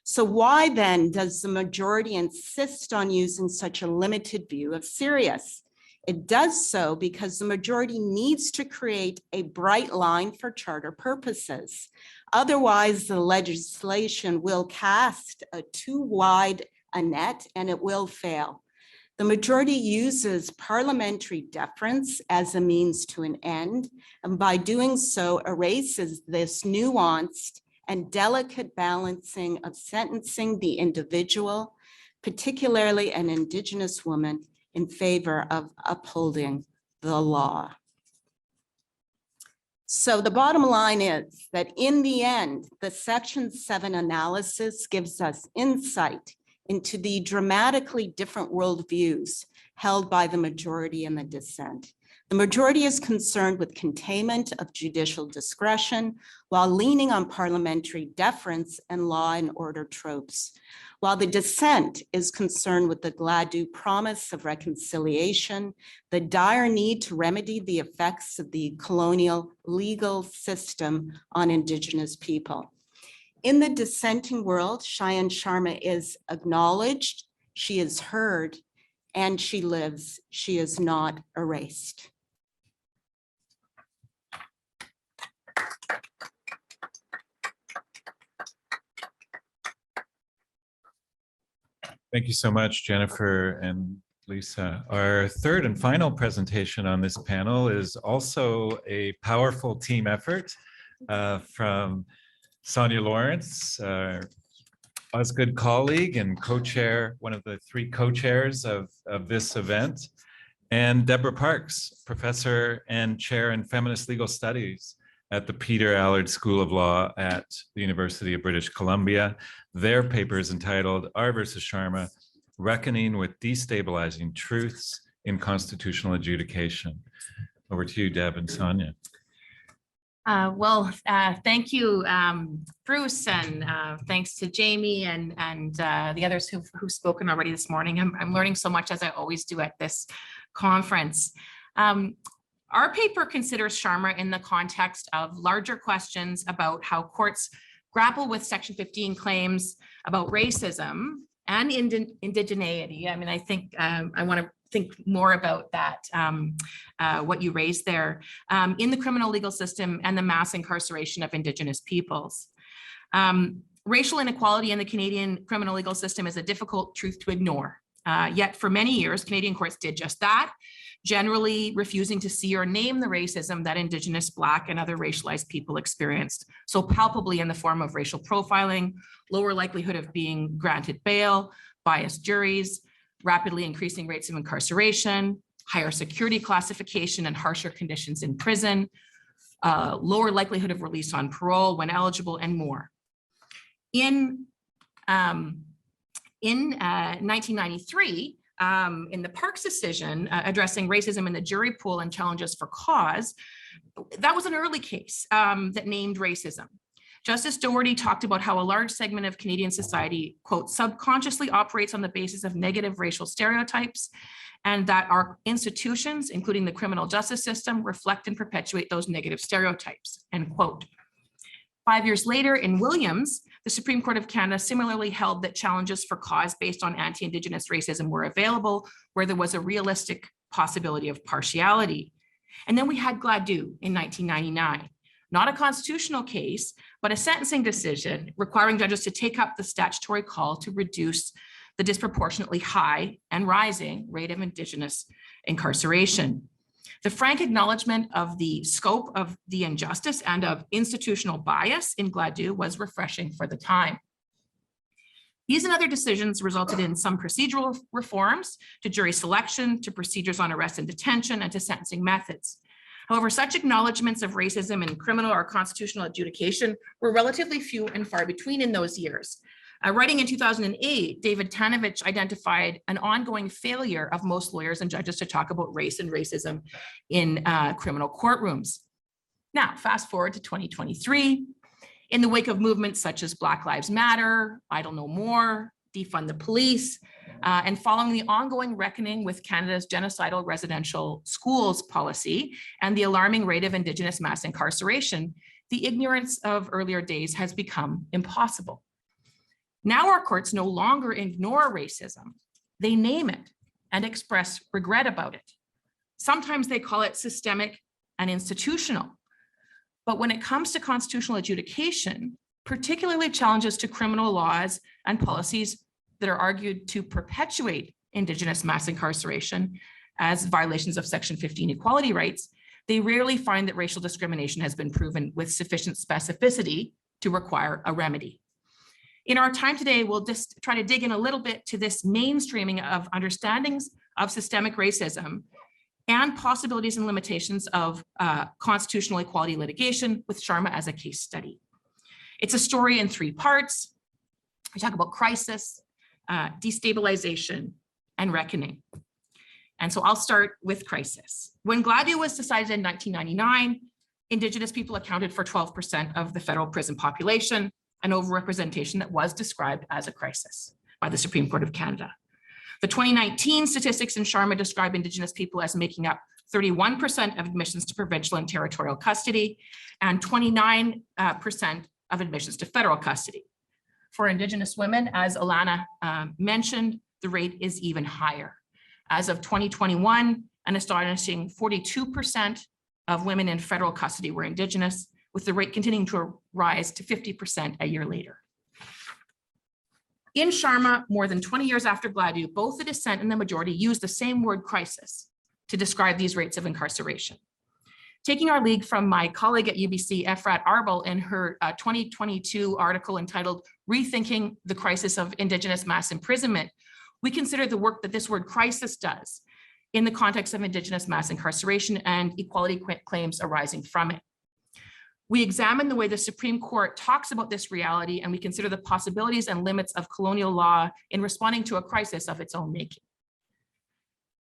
Speaker 5: So why then does the majority insist on using such a limited view of serious? It does so because the majority needs to create a bright line for charter purposes. Otherwise, the legislation will cast a too wide a net and it will fail. The majority uses parliamentary deference as a means to an end, and by doing so erases this nuanced and delicate balancing of sentencing the individual, particularly an Indigenous woman, in favor of upholding the law. So the bottom line is that in the end, the Section 7 analysis gives us insight into the dramatically different worldviews held by the majority and the dissent. The majority is concerned with containment of judicial discretion while leaning on parliamentary deference and law and order tropes, while the dissent is concerned with the Gladue promise of reconciliation, the dire need to remedy the effects of the colonial legal system on Indigenous people. In the dissenting world, Cheyenne Sharma is acknowledged, she is heard, and she lives. She is not erased.
Speaker 1: Thank you so much, Jennifer and Lisa. Our third and final presentation on this panel is also a powerful team effort from Sonia Lawrence, Osgoode colleague and co-chair, one of the three co-chairs of this event, and Debra Parks, professor and chair in feminist legal studies at the Peter Allard School of Law at the University of British Columbia. Their paper is entitled R versus Sharma, Reckoning with Destabilizing Truths in Constitutional Adjudication. Over to you, Deb and Sonia.
Speaker 6: Thank you, Bruce, and thanks to Jamie and the others who've spoken already this morning. I'm learning so much, as I always do at this conference. Our paper considers Sharma in the context of larger questions about how courts grapple with Section 15 claims about racism and indigeneity. I mean, I think I want to think more about that, what you raised there, in the criminal legal system and the mass incarceration of Indigenous peoples. Racial inequality in the Canadian criminal legal system is a difficult truth to ignore. Yet for many years, Canadian courts did just that, generally refusing to see or name the racism that Indigenous, Black, and other racialized people experienced, so palpably in the form of racial profiling, lower likelihood of being granted bail, biased juries, rapidly increasing rates of incarceration, higher security classification and harsher conditions in prison, lower likelihood of release on parole when eligible, and more. In 1993, in the Parks decision addressing racism in the jury pool and challenges for cause, that was an early case that named racism. Justice Doherty talked about how a large segment of Canadian society, quote, subconsciously operates on the basis of negative racial stereotypes, and that our institutions, including the criminal justice system, reflect and perpetuate those negative stereotypes, end quote. 5 years later, in Williams, the Supreme Court of Canada similarly held that challenges for cause based on anti-Indigenous racism were available, where there was a realistic possibility of partiality. And then we had Gladue in 1999, not a constitutional case, but a sentencing decision requiring judges to take up the statutory call to reduce the disproportionately high and rising rate of Indigenous incarceration. The frank acknowledgement of the scope of the injustice and of institutional bias in Gladue was refreshing for the time. These and other decisions resulted in some procedural reforms to jury selection, to procedures on arrest and detention, and to sentencing methods. However, such acknowledgements of racism in criminal or constitutional adjudication were relatively few and far between in those years. Writing in 2008, David Tanovich identified an ongoing failure of most lawyers and judges to talk about race and racism in criminal courtrooms. Now, fast forward to 2023. In the wake of movements such as Black Lives Matter, Idle No More, Defund the Police, and following the ongoing reckoning with Canada's genocidal residential schools policy and the alarming rate of Indigenous mass incarceration, the ignorance of earlier days has become impossible. Now our courts no longer ignore racism. They name it and express regret about it. Sometimes they call it systemic and institutional. But when it comes to constitutional adjudication, particularly challenges to criminal laws and policies that are argued to perpetuate Indigenous mass incarceration as violations of Section 15 equality rights, they rarely find that racial discrimination has been proven with sufficient specificity to require a remedy. In our time today, we'll just try to dig in a little bit to this mainstreaming of understandings of systemic racism and possibilities and limitations of constitutional equality litigation with Sharma as a case study. It's a story in 3 parts. We talk about crisis, destabilization, and reckoning. And so I'll start with crisis. When Gladio was decided in 1999, Indigenous people accounted for 12% of the federal prison population, an overrepresentation that was described as a crisis by the Supreme Court of Canada. The 2019 statistics in Sharma describe Indigenous people as making up 31% of admissions to provincial and territorial custody and 29% of admissions to federal custody. For Indigenous women, as Alana mentioned, the rate is even higher. As of 2021, an astonishing 42% of women in federal custody were Indigenous, with the rate continuing to rise to 50% a year later. In Sharma, more than 20 years after Gladio, both the dissent and the majority used the same word crisis to describe these rates of incarceration. Taking our lead from my colleague at UBC, Efrat Arbel, in her 2022 article entitled Rethinking the Crisis of Indigenous Mass Imprisonment, we consider the work that this word crisis does in the context of Indigenous mass incarceration and equality claims arising from it. We examine the way the Supreme Court talks about this reality, and we consider the possibilities and limits of colonial law in responding to a crisis of its own making.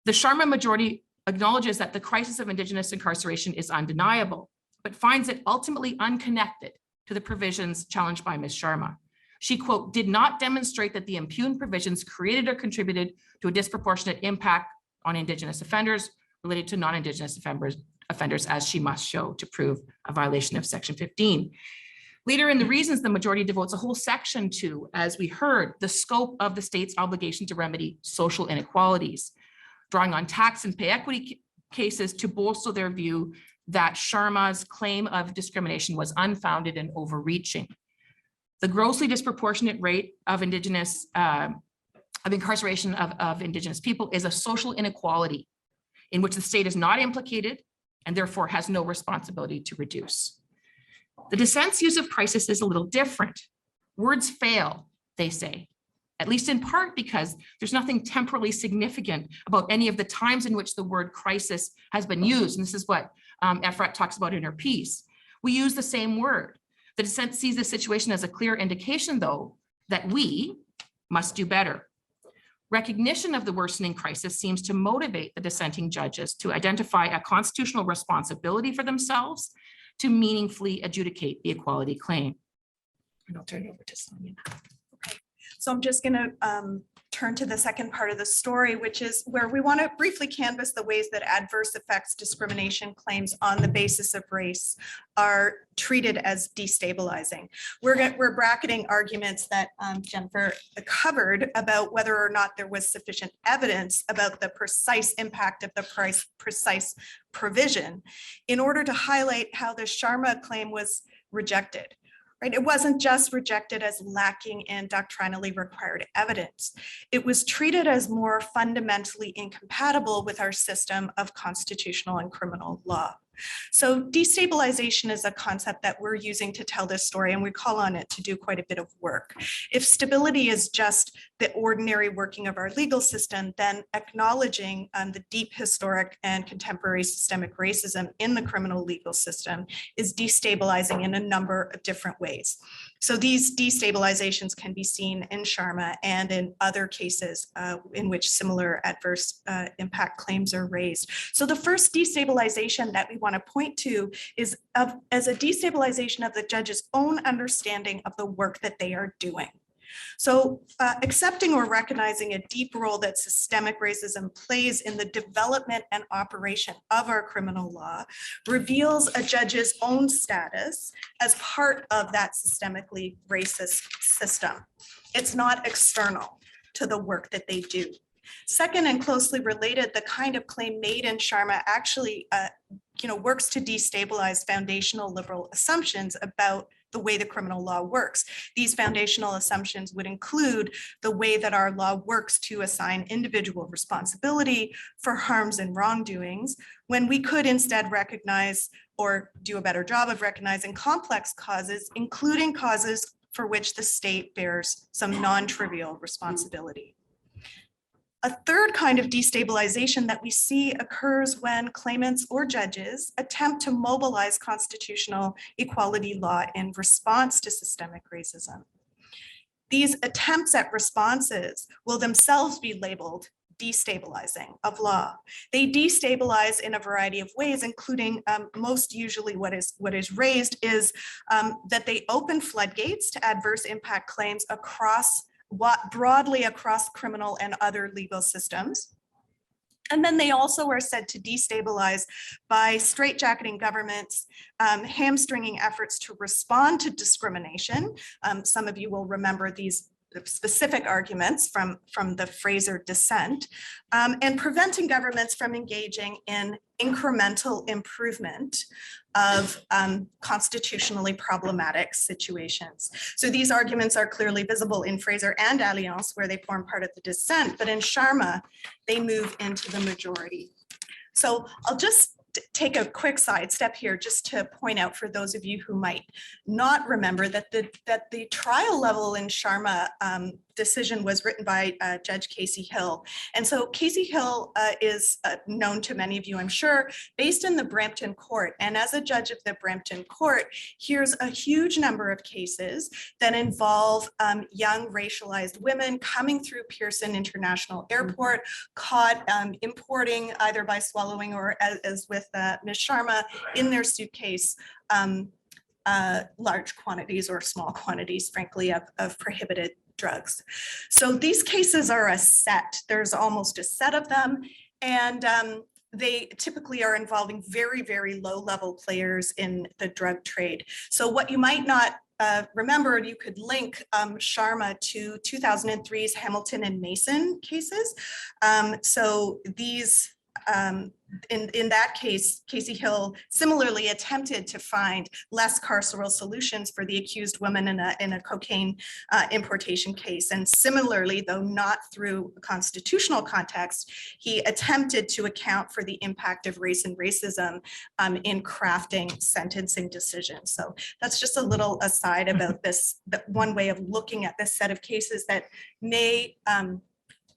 Speaker 6: The Sharma majority acknowledges that the crisis of Indigenous incarceration is undeniable, but finds it ultimately unconnected to the provisions challenged by Ms. Sharma. She, quote, did not demonstrate that the impugned provisions created or contributed to a disproportionate impact on Indigenous offenders related to non-Indigenous offenders, as she must show to prove a violation of Section 15. Later in the reasons, the majority devotes a whole section to, as we heard, the scope of the state's obligation to remedy social inequalities, drawing on tax and pay equity cases to bolster their view that Sharma's claim of discrimination was unfounded and overreaching. The grossly disproportionate rate of incarceration of Indigenous people is a social inequality in which the state is not implicated and therefore has no responsibility to reduce. The dissent's use of crisis is a little different. Words fail, they say, at least in part because there's nothing temporally significant about any of the times in which the word crisis has been used. And this is what Efrat talks about in her piece. We use the same word. The dissent sees this situation as a clear indication, though, that we must do better. Recognition of the worsening crisis seems to motivate the dissenting judges to identify a constitutional responsibility for themselves to meaningfully adjudicate the equality claim. And I'll turn it over to Sonia now.
Speaker 2: Okay, so I'm just going to turn to the second part of the story, which is where we want to briefly canvass the ways that adverse effects discrimination claims on the basis of race are treated as destabilizing. We're bracketing arguments that Jennifer covered about whether or not there was sufficient evidence about the precise impact of the precise provision in order to highlight how the Sharma claim was rejected. Right? It wasn't just rejected as lacking in doctrinally required evidence. It was treated as more fundamentally incompatible with our system of constitutional and criminal law. So destabilization is a concept that we're using to tell this story, and we call on it to do quite a bit of work. If stability is just the ordinary working of our legal system, then acknowledging the deep historic and contemporary systemic racism in the criminal legal system is destabilizing in a number of different ways. So these destabilizations can be seen in Sharma and in other cases in which similar adverse impact claims are raised. So the first destabilization that we want to point to is as a destabilization of the judge's own understanding of the work that they are doing. So accepting or recognizing a deep role that systemic racism plays in the development and operation of our criminal law reveals a judge's own status as part of that systemically racist system. It's not external to the work that they do. Second, and closely related, the kind of claim made in Sharma actually works to destabilize foundational liberal assumptions about the way the criminal law works. These foundational assumptions would include the way that our law works to assign individual responsibility for harms and wrongdoings, when we could instead recognize or do a better job of recognizing complex causes, including causes for which the state bears some non-trivial responsibility. A third kind of destabilization that we see occurs when claimants or judges attempt to mobilize constitutional equality law in response to systemic racism. These attempts at responses will themselves be labeled destabilizing of law. They destabilize in a variety of ways, including most usually what is raised is that they open floodgates to adverse impact claims broadly across criminal and other legal systems. And then they also are said to destabilize by straitjacketing governments, hamstringing efforts to respond to discrimination. Some of you will remember these specific arguments from the Fraser dissent, and preventing governments from engaging in incremental improvement of constitutionally problematic situations. So these arguments are clearly visible in Fraser and Alliance, where they form part of the dissent, but in Sharma, they move into the majority. So I'll just take a quick sidestep here just to point out for those of you who might not remember that the trial level in Sharma decision was written by Judge Casey Hill. And so Casey Hill is known to many of you, I'm sure, based in the Brampton court. And as a judge of the Brampton court, here's a huge number of cases that involve young racialized women coming through Pearson International Airport, caught importing either by swallowing or as with Ms. Sharma in their suitcase, large quantities or small quantities, frankly, of prohibited drugs. So these cases are a set. There's almost a set of them, and they typically are involving very, very low-level players in the drug trade. So what you might not remember, you could link Sharma to 2003's Hamilton and Mason cases. So these in that case, Casey Hill similarly attempted to find less carceral solutions for the accused woman in a cocaine importation case. And similarly, though not through a constitutional context, he attempted to account for the impact of race and racism in crafting sentencing decisions. So that's just a little aside about this, one way of looking at this set of cases that may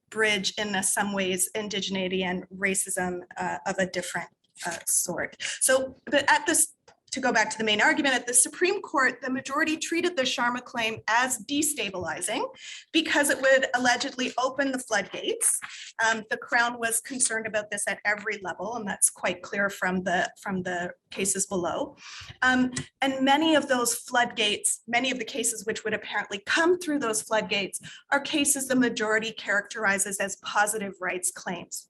Speaker 2: bridge in some ways indigeneity and racism of a different sort. So, but at this, to go back to the main argument, at the Supreme Court, the majority treated the Sharma claim as destabilizing because it would allegedly open the floodgates. The Crown was concerned about this at every level, and that's quite clear from the cases below. And many of those floodgates, many of the cases which would apparently come through those floodgates are cases the majority characterizes as positive rights claims.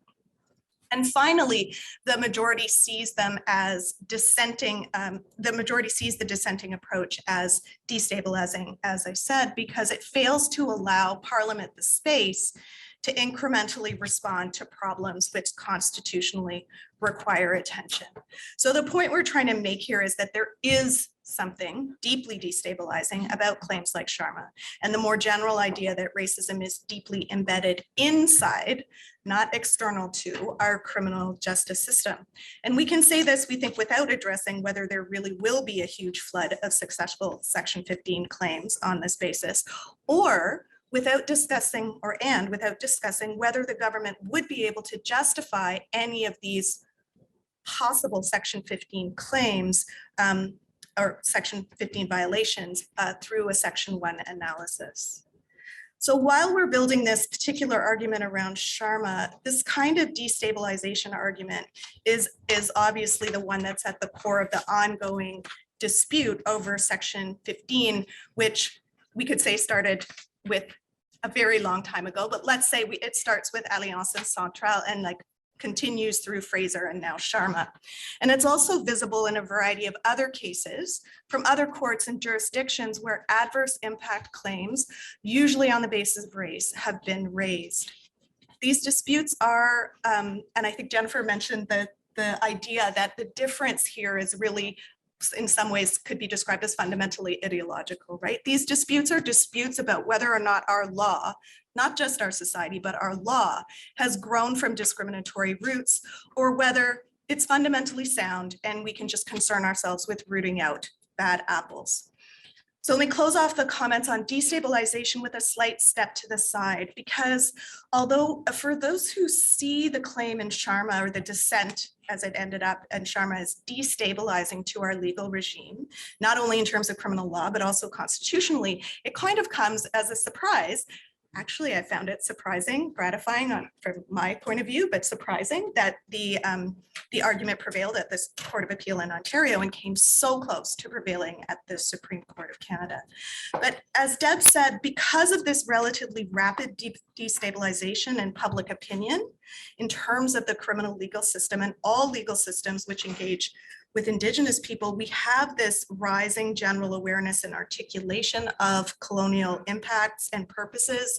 Speaker 2: And finally, the majority sees them as dissenting. The majority sees the dissenting approach as destabilizing, as I said, because it fails to allow Parliament the space to incrementally respond to problems which constitutionally require attention. So the point we're trying to make here is that there is something deeply destabilizing about claims like Sharma, and the more general idea that racism is deeply embedded inside, not external to, our criminal justice system. And we can say this, we think, without addressing whether there really will be a huge flood of successful Section 15 claims on this basis, or without discussing whether the government would be able to justify any of these possible Section 15 claims or Section 15 violations through a Section 1 analysis. So while we're building this particular argument around Sharma, this kind of destabilization argument is obviously the one that's at the core of the ongoing dispute over Section 15, which we could say started with a very long time ago, but let's say it starts with Alliance Centrale and like continues through Fraser and now Sharma. And it's also visible in a variety of other cases from other courts and jurisdictions where adverse impact claims, usually on the basis of race, have been raised. These disputes are, and I think Jennifer mentioned the idea that the difference here is really, in some ways, could be described as fundamentally ideological, right? These disputes are disputes about whether or not our law, not just our society, but our law has grown from discriminatory roots, or whether it's fundamentally sound and we can just concern ourselves with rooting out bad apples. So let me close off the comments on destabilization with a slight step to the side, because although for those who see the claim in Sharma, or the dissent as it ended up in Sharma, as destabilizing to our legal regime, not only in terms of criminal law, but also constitutionally, it kind of comes as a surprise. Actually, I found it surprising, gratifying from my point of view, but surprising that the argument prevailed at this Court of Appeal in Ontario and came so close to prevailing at the Supreme Court of Canada. But as Deb said, because of this relatively rapid destabilization in public opinion in terms of the criminal legal system and all legal systems which engage with Indigenous people, we have this rising general awareness and articulation of colonial impacts and purposes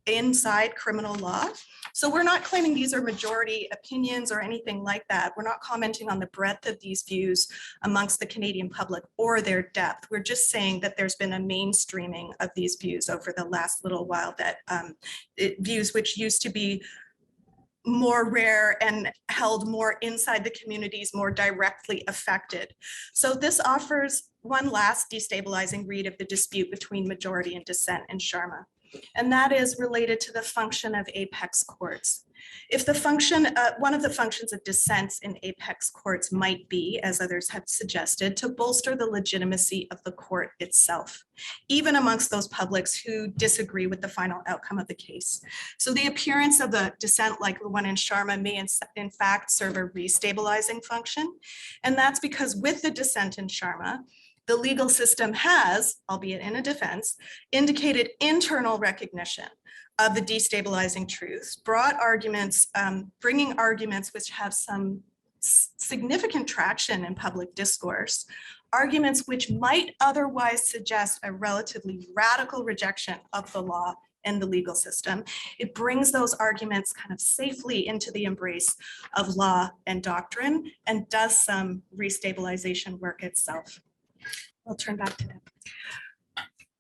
Speaker 2: inside criminal law. So we're not claiming these are majority opinions or anything like that. We're not commenting on the breadth of these views amongst the Canadian public or their depth. We're just saying that there's been a mainstreaming of these views over the last little while, that views which used to be more rare and held more inside the communities, more directly affected. So this offers one last destabilizing read of the dispute between majority and dissent in Sharma, and that is related to the function of apex courts. If the function, one of the functions of dissents in apex courts might be, as others have suggested, to bolster the legitimacy of the court itself, even amongst those publics who disagree with the final outcome of the case. So the appearance of a dissent like the one in Sharma may in fact serve a restabilizing function. And that's because with the dissent in Sharma, the legal system has, albeit in a defense, indicated internal recognition of the destabilizing truths, brought arguments, bringing arguments which have some significant traction in public discourse, arguments which might otherwise suggest a relatively radical rejection of the law and the legal system. It brings those arguments kind of safely into the embrace of law and doctrine and does some restabilization work itself. I'll turn back to them.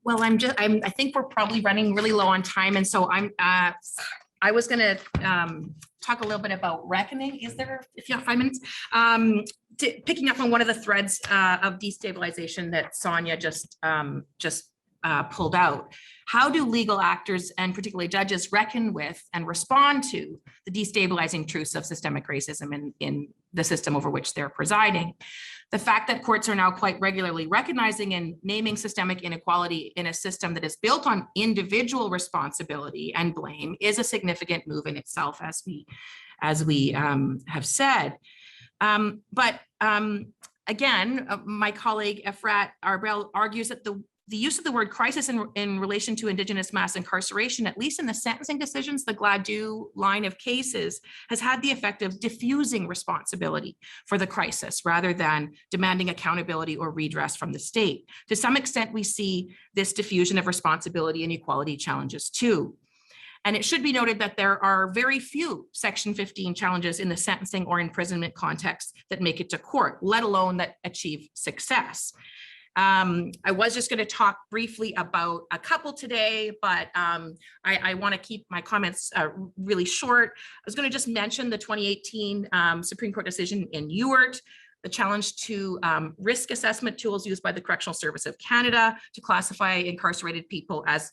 Speaker 6: Well, I think we're probably running really low on time. And so I was gonna talk a little bit about reckoning. Is there, if you have 5 minutes, picking up on one of the threads of destabilization that Sonia just pulled out. How do legal actors and particularly judges reckon with and respond to the destabilizing truths of systemic racism in the system over which they're presiding? The fact that courts are now quite regularly recognizing and naming systemic inequality in a system that is built on individual responsibility and blame is a significant move in itself, as we have said. Again, my colleague Efrat Arbel argues that the use of the word crisis in relation to Indigenous mass incarceration, at least in the sentencing decisions, the Gladue line of cases, has had the effect of diffusing responsibility for the crisis rather than demanding accountability or redress from the state. To some extent, we see this diffusion of responsibility and equality challenges too. And it should be noted that there are very few Section 15 challenges in the sentencing or imprisonment context that make it to court, let alone that achieve success. I was just going to talk briefly about a couple today, but I want to keep my comments really short. I was going to just mention the 2018 Supreme Court decision in Ewart, the challenge to risk assessment tools used by the Correctional Service of Canada to classify incarcerated people as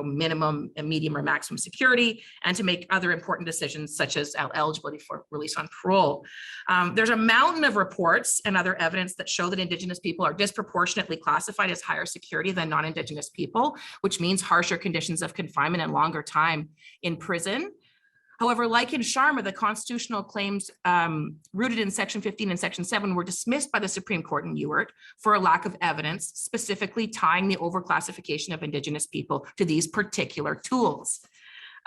Speaker 6: minimum, medium, or maximum security, and to make other important decisions such as eligibility for release on parole. There's a mountain of reports and other evidence that show that Indigenous people are disproportionately classified as higher security than non-Indigenous people, which means harsher conditions of confinement and longer time in prison. However, like in Sharma, the constitutional claims rooted in Section 15 and Section 7 were dismissed by the Supreme Court in Ewart for a lack of evidence, specifically tying the overclassification of Indigenous people to these particular tools.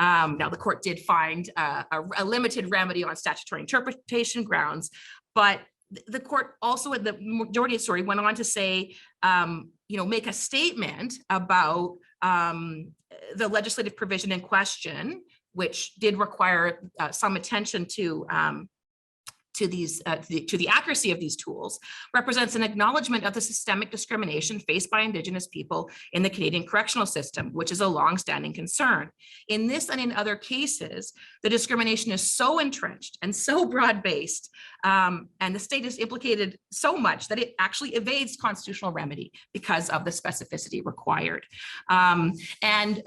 Speaker 6: Now, the court did find a limited remedy on statutory interpretation grounds, but the court also, at the majority of the story, went on to say, make a statement about the legislative provision in question, which did require some attention to the accuracy of these tools, represents an acknowledgement of the systemic discrimination faced by Indigenous people in the Canadian correctional system, which is a long-standing concern. In this and in other cases, the discrimination is so entrenched and so broad-based, and the state is implicated so much that it actually evades constitutional remedy because of the specificity required. Sonia and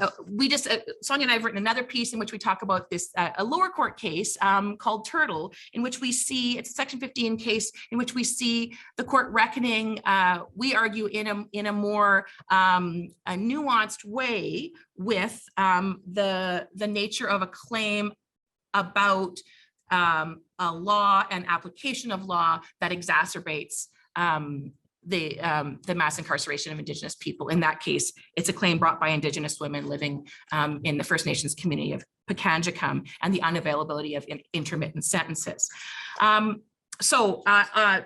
Speaker 6: I have written another piece in which we talk about this, a lower court case called Tétrault, in which we see, it's a Section 15 case in which we see the court reckoning, we argue in a more a nuanced way with the nature of a claim about a law and application of law that exacerbates the mass incarceration of Indigenous people. In that case, it's a claim brought by Indigenous women living in the First Nations community of Pekanjikam and the unavailability of intermittent sentences.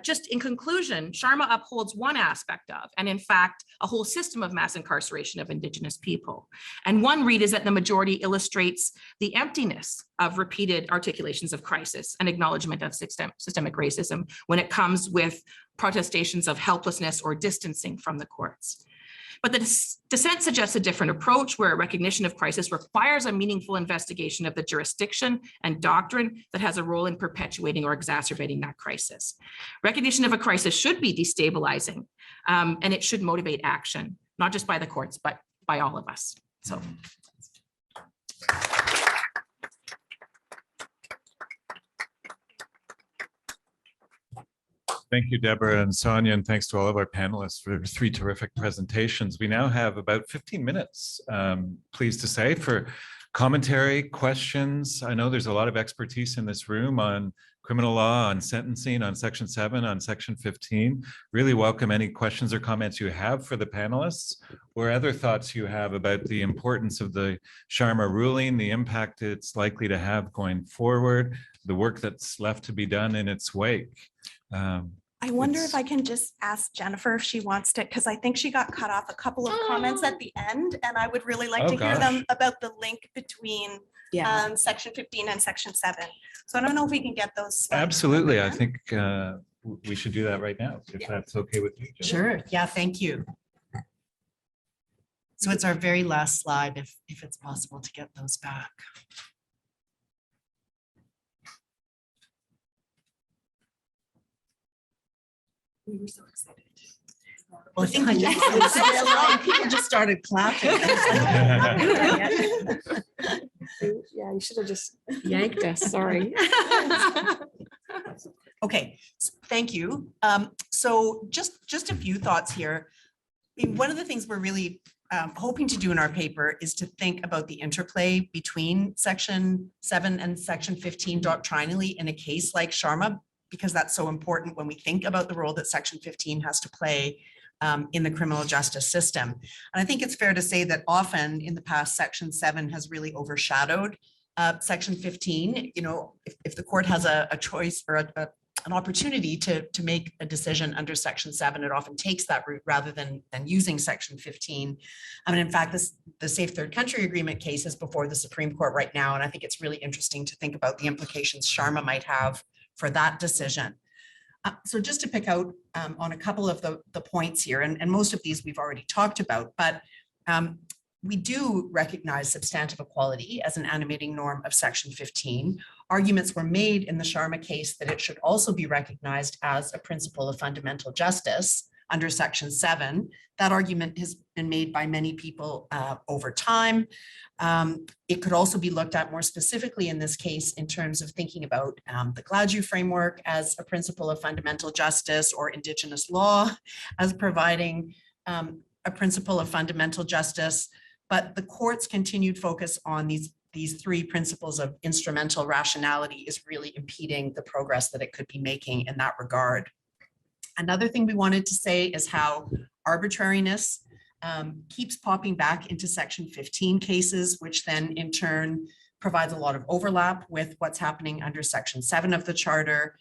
Speaker 6: Just in conclusion, Sharma upholds one aspect of, and in fact, a whole system of mass incarceration of Indigenous people. And one read is that the majority illustrates the emptiness of repeated articulations of crisis and acknowledgement of systemic racism when it comes with protestations of helplessness or distancing from the courts. But the dissent suggests a different approach where a recognition of crisis requires a meaningful investigation of the jurisdiction and doctrine that has a role in perpetuating or exacerbating that crisis. Recognition of a crisis should be destabilizing, and it should motivate action, not just by the courts, but by all of us. So.
Speaker 1: Thank you, Debra and Sonia, and thanks to all of our panelists for 3 terrific presentations. We now have about 15 minutes, pleased to say, for commentary, questions. I know there's a lot of expertise in this room on criminal law, on sentencing, on Section 7, on Section 15. Really welcome any questions or comments you have for the panelists, or other thoughts you have about the importance of the Sharma ruling, the impact it's likely to have going forward, the work that's left to be done in its wake.
Speaker 2: I wonder if I can just ask Jennifer if she wants to, because I think she got cut off a couple of comments at the end, and I would really like to hear them about the link between Section 15 and Section 7. So I don't know if we can get those.
Speaker 1: Absolutely. I think we should do that right now, if that's okay with you, Jennifer.
Speaker 3: Sure. Yeah, thank you. So it's our very last slide, if it's possible to get those back. We were so excited. Well, I think people just started clapping.
Speaker 4: Yeah, you should have just yanked us. Sorry.
Speaker 3: Okay, thank you. So just a few thoughts here. I mean, one of the things we're really hoping to do in our paper is to think about the interplay between Section 7 and Section 15 doctrinally in a case like Sharma, because that's so important when we think about the role that Section 15 has to play in the criminal justice system. And I think it's fair to say that often in the past, Section 7 has really overshadowed Section 15. You know, if the court has a choice or an opportunity to make a decision under Section 7, it often takes that route rather than using Section 15. I mean, in fact, the Safe Third Country Agreement case is before the Supreme Court right now, and I think it's really interesting to think about the implications Sharma might have for that decision. So just to pick out on a couple of the points here, and most of these we've already talked about, but we do recognize substantive equality as an animating norm of Section 15. Arguments were made in the Sharma case that it should also be recognized as a principle of fundamental justice under Section 7. That argument has been made by many people over time. It could also be looked at more specifically in this case in terms of thinking about the Gladue framework as a principle of fundamental justice, or Indigenous law as providing a principle of fundamental justice. But the court's continued focus on these three principles of instrumental rationality is really impeding the progress that it could be making in that regard. Another thing we wanted to say is how arbitrariness keeps popping back into Section 15 cases, which then in turn provides a lot of overlap with what's happening under Section 7 of the Charter.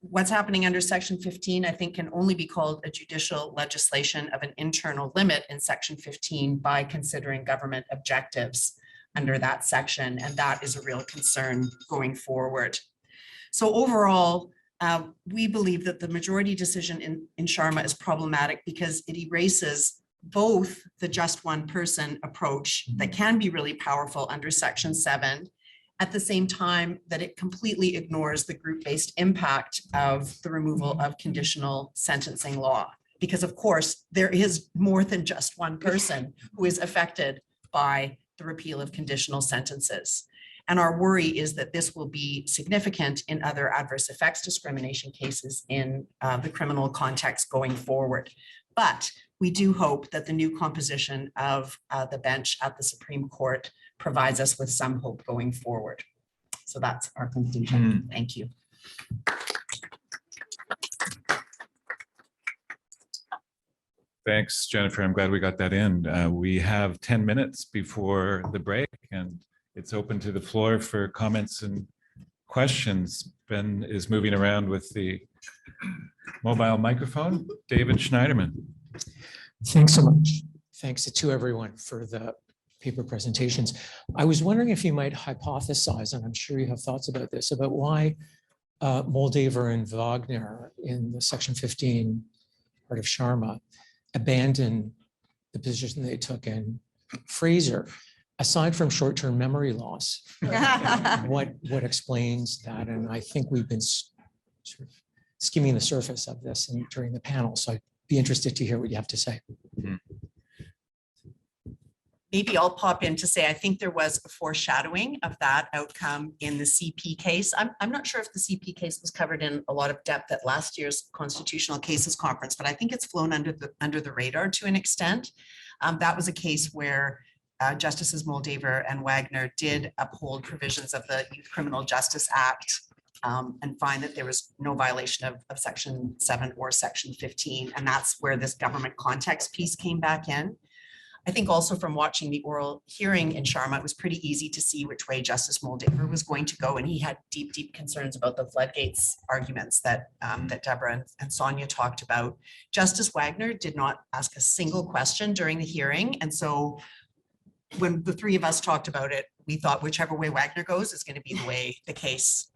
Speaker 3: What's happening under Section 15, I think, can only be called a judicial legislation of an internal limit in Section 15 by considering government objectives under that section, and that is a real concern going forward. So overall, we believe that the majority decision in Sharma is problematic because it erases both the just one person approach that can be really powerful under Section 7, at the same time that it completely ignores the group-based impact of the removal of conditional sentencing law. Because of course, there is more than just one person who is affected by the repeal of conditional sentences. And our worry is that this will be significant in other adverse effects discrimination cases in the criminal context going forward. But we do hope that the new composition of the bench at the Supreme Court provides us with some hope going forward. So that's our conclusion. Thank you.
Speaker 1: Thanks, Jennifer. I'm glad we got that in. We have 10 minutes before the break, and it's open to the floor for comments and questions. Ben is moving around with the mobile microphone. David Schneiderman.
Speaker 7: Thanks so much. Thanks to everyone for the paper presentations. I was wondering if you might hypothesize, and I'm sure you have thoughts about this, about why Moldaver and Wagner in the Section 15 part of Sharma abandoned the position they took in Fraser. Aside from short-term memory loss, what explains that? And I think we've been sort of skimming the surface of this during the panel, so I'd be interested to hear what you have to say.
Speaker 3: Maybe I'll pop in to say, I think there was a foreshadowing of that outcome in the CP case. I'm not sure if the CP case was covered in a lot of depth at last year's Constitutional Cases Conference, but I think it's flown under the radar to an extent. That was a case where Justices Moldaver and Wagner did uphold provisions of the Youth Criminal Justice Act and find that there was no violation of Section 7 or Section 15. And that's where this government context piece came back in. I think also from watching the oral hearing in Sharma, it was pretty easy to see which way Justice Moldaver was going to go. And he had deep, deep concerns about the floodgates arguments that, that Debra and Sonia talked about. Justice Wagner did not ask a single question during the hearing. And so when the three of us talked about it, we thought whichever way Wagner goes is going to be the way the case,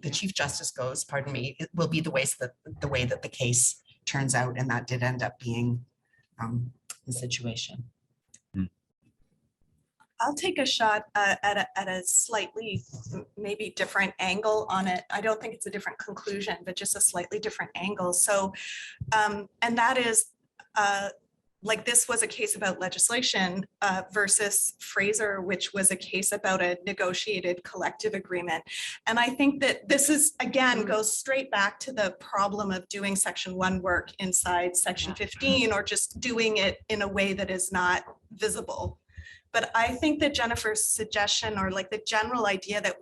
Speaker 3: the Chief Justice goes, pardon me, it will be the way that the case turns out. And that did end up being the situation.
Speaker 2: I'll take a shot at a slightly maybe different angle on it. I don't think it's a different conclusion, but just a slightly different angle. So, and that is like this was a case about legislation versus Fraser, which was a case about a negotiated collective agreement. And I think that this is, again, goes straight back to the problem of doing Section 1 work inside Section 15 or just doing it in a way that is not visible. But I think that Jennifer's suggestion, or like the general idea that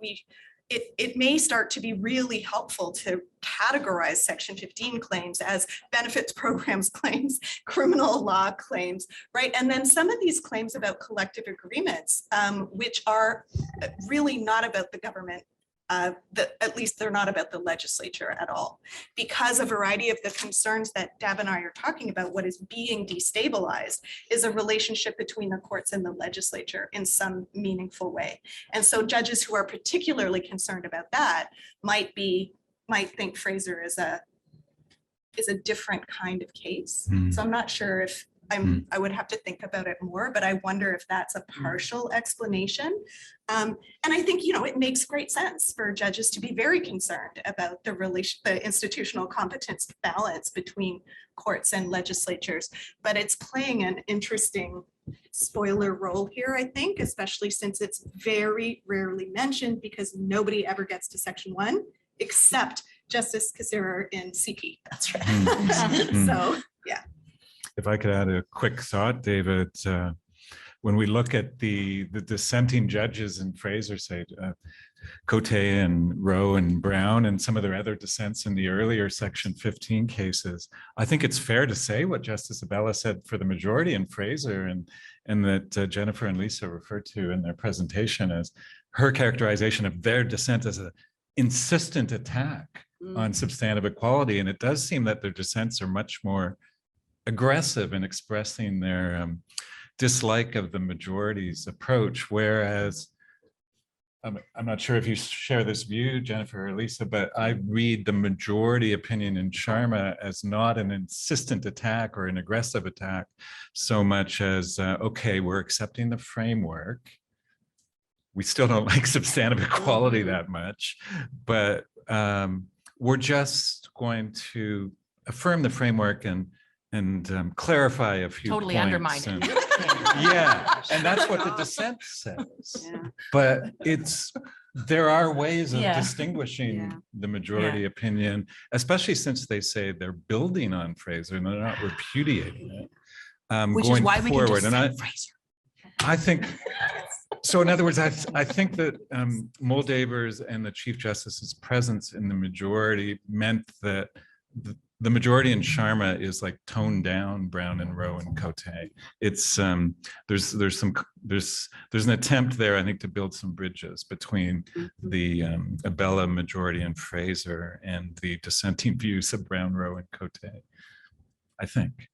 Speaker 2: it may start to be really helpful to categorize Section 15 claims as benefits programs claims, criminal law claims, right? And then some of these claims about collective agreements, which are really not about the government, at least they're not about the legislature at all, because a variety of the concerns that Deb and I are talking about, what is being destabilized is a relationship between the courts and the legislature in some meaningful way. And so judges who are particularly concerned about that might be might think Fraser is a different kind of case.
Speaker 1: Mm.
Speaker 2: So I'm not sure if I would have to think about it more, but I wonder if that's a partial explanation. And I think, it makes great sense for judges to be very concerned about the institutional competence balance between courts and legislatures, but it's playing an interesting spoiler role here, I think, especially since it's very rarely mentioned because nobody ever gets to section 1 except Justice Kassira in CP. That's right. So, yeah.
Speaker 1: If I could add a quick thought, David, when we look at the dissenting judges in Fraser, say Cote and Rowe and Brown and some of their other dissents in the earlier section 15 cases, I think it's fair to say what Justice Abella said for the majority in Fraser and that Jennifer and Lisa referred to in their presentation as her characterization of their dissent as an insistent attack on substantive equality. And it does seem that their dissents are much more aggressive in expressing their dislike of the majority's approach, whereas I'm not sure if you share this view, Jennifer or Lisa, but I read the majority opinion in Sharma as not an insistent attack or an aggressive attack so much as, okay, we're accepting the framework. We still don't like substantive equality that much, but we're just going to affirm the framework and clarify a few
Speaker 6: Totally
Speaker 1: points.
Speaker 6: undermine it.
Speaker 1: Yeah, and that's what the dissent says. But there are ways of distinguishing the majority opinion, especially since they say they're building on Fraser and they're not repudiating it.
Speaker 3: Which
Speaker 1: going
Speaker 3: is why we
Speaker 1: forward.
Speaker 3: can just
Speaker 1: And
Speaker 3: say Fraser.
Speaker 1: I think, so in other words, I think that Moldavers and the Chief Justice's presence in the majority meant that the majority in Sharma is like toned down Brown and Rowe and Cote. It's there's an attempt there, I think, to build some bridges between the Abella majority in Fraser and the dissenting views of Brown, Rowe, and Cote, I think.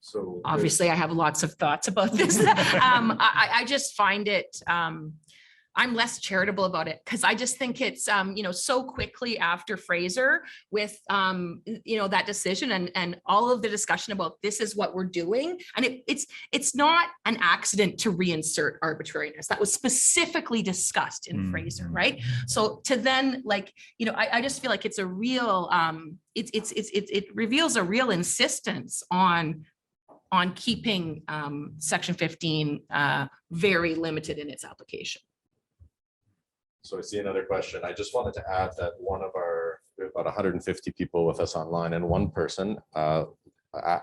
Speaker 8: So
Speaker 6: Obviously, I have lots of thoughts about this. I just find it, I'm less charitable about it because I just think it's, so quickly after Fraser with, that decision and all of the discussion about this is what we're doing. And it's not an accident to reinsert arbitrariness. That was specifically discussed in Fraser, right? So to then I just feel like it's a real, it reveals a real insistence on keeping section 15 very limited in its application.
Speaker 8: So I see another question. I just wanted to add that we have about 150 people with us online, and one person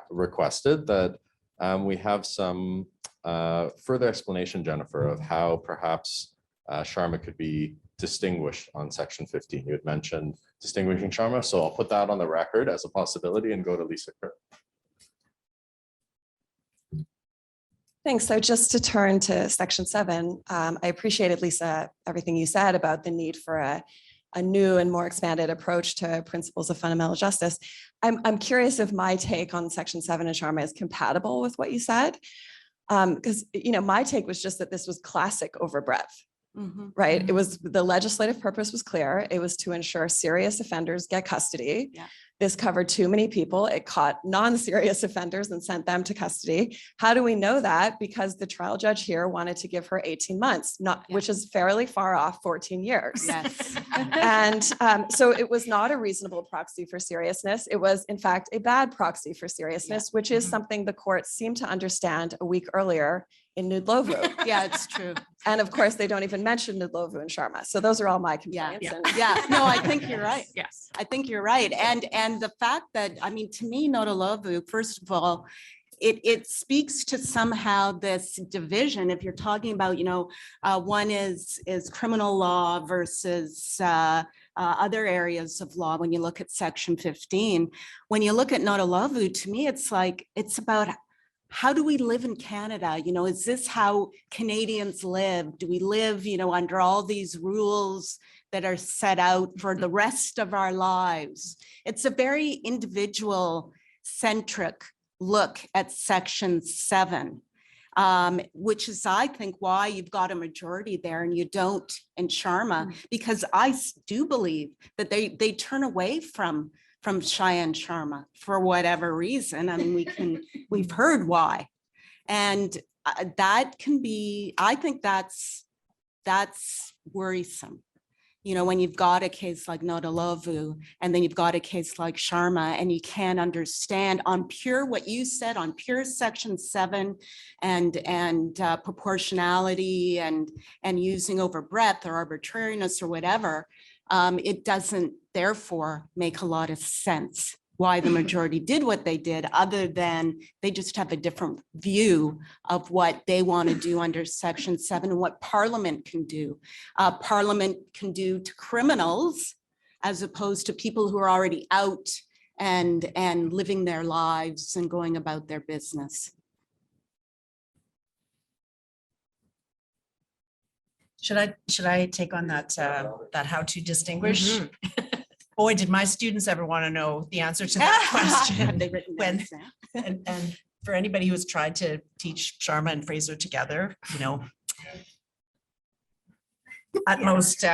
Speaker 8: requested that we have some further explanation, Jennifer, of how perhaps Sharma could be distinguished on section 15. You had mentioned distinguishing Sharma, so I'll put that on the record as a possibility and go to Lisa Kerr.
Speaker 9: Thanks. So just to turn to section 7, I appreciated, Lisa, everything you said about the need for a new and more expanded approach to principles of fundamental justice. I'm curious if my take on section 7 in Sharma is compatible with what you said. Because, my take was just that this was classic overbreadth, right? It was, the legislative purpose was clear. It was to ensure serious offenders get custody.
Speaker 3: Yeah.
Speaker 9: This covered too many people. It caught non-serious offenders and sent them to custody. How do we know that? Because the trial judge here wanted to give her 18 months, which is fairly far off 14 years.
Speaker 3: Yes.
Speaker 9: And so it was not a reasonable proxy for seriousness. It was, in fact, a bad proxy for seriousness, which is something the courts seemed to understand a week earlier in Nudlovu.
Speaker 3: Yeah, it's true.
Speaker 9: And of course, they don't even mention Nudlovu and Sharma. So those are all my complaints.
Speaker 3: Yeah.
Speaker 9: And
Speaker 3: Yeah, no, I think you're right.
Speaker 6: Yes.
Speaker 3: I think you're right. And the fact that, to me, Nudlovu, first of all, it speaks to somehow this division. If you're talking about, one is criminal law versus other areas of law. When you look at section 15, when you look at Nudlovu, to me, it's about how do we live in Canada? Is this how Canadians live? Do we live, under all these rules that are set out for the rest of our lives? It's a very individual centric look at section 7.
Speaker 5: which is, I think, why you've got a majority there and you don't in Sharma, because I do believe that they turn away from Cheyenne Sharma for whatever reason. I mean, we've heard why. And that can be, I think that's worrisome. You know, when you've got a case like Nodalovu and then you've got a case like Sharma and you can't understand on pure, what you said on pure Section 7 and proportionality and using over breadth or arbitrariness or whatever, it doesn't therefore make a lot of sense why the majority did what they did, other than they just have a different view of what they want to do under Section 7 and what Parliament can do. Parliament can do to criminals as opposed to people who are already out and living their lives and going about their business.
Speaker 3: Should I take on that how to distinguish? Boy, did my students ever want to know the answer to that question.
Speaker 5: Have they written down
Speaker 3: When, and for anybody who has tried to teach Sharma and Fraser together, you know, utmost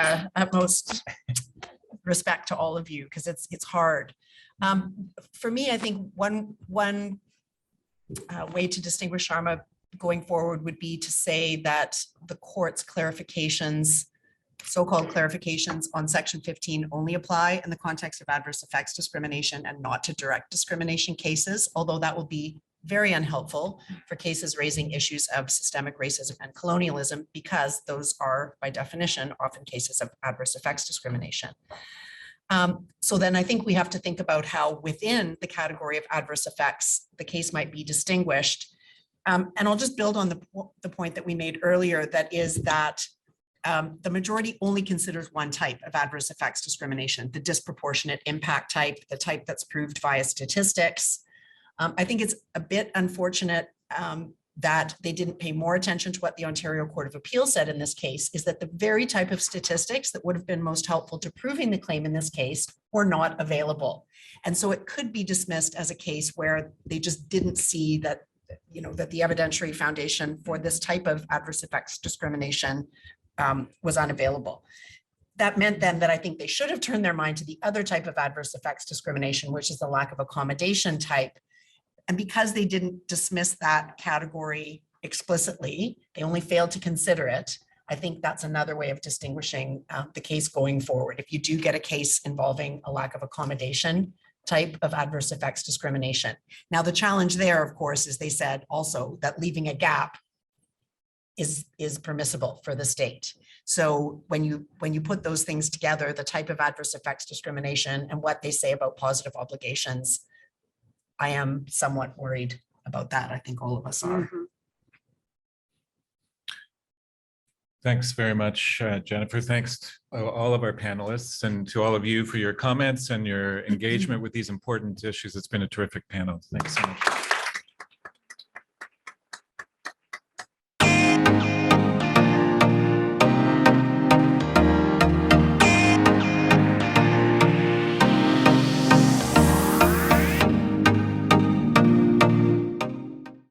Speaker 3: respect to all of you, because it's hard. For me, I think one way to distinguish Sharma going forward would be to say that the court's clarifications, so-called clarifications on Section 15 only apply in the context of adverse effects discrimination and not to direct discrimination cases, although that will be very unhelpful for cases raising issues of systemic racism and colonialism, because those are, by definition, often cases of adverse effects discrimination. So then I think we have to think about how within the category of adverse effects, the case might be distinguished. And I'll just build on the point that we made earlier, that is that the majority only considers one type of adverse effects discrimination, the disproportionate impact type, the type that's proved via statistics. I think it's a bit unfortunate that they didn't pay more attention to what the Ontario Court of Appeal said in this case, is that the very type of statistics that would have been most helpful to proving the claim in this case were not available. And so it could be dismissed as a case where they just didn't see that, you know, that the evidentiary foundation for this type of adverse effects discrimination was unavailable. That meant then that I think they should have turned their mind to the other type of adverse effects discrimination, which is the lack of accommodation type. And because they didn't dismiss that category explicitly, they only failed to consider it. I think that's another way of distinguishing the case going forward. If you do get a case involving a lack of accommodation type of adverse effects discrimination. Now, the challenge there, of course, is they said also that leaving a gap is permissible for the state. So when you put those things together, the type of adverse effects discrimination and what they say about positive obligations, I am somewhat worried about that. I think all of us are.
Speaker 1: Thanks very much, Jennifer. Thanks to all of our panelists and to all of you for your comments and your engagement with these important issues. It's been a terrific panel. Thanks so much.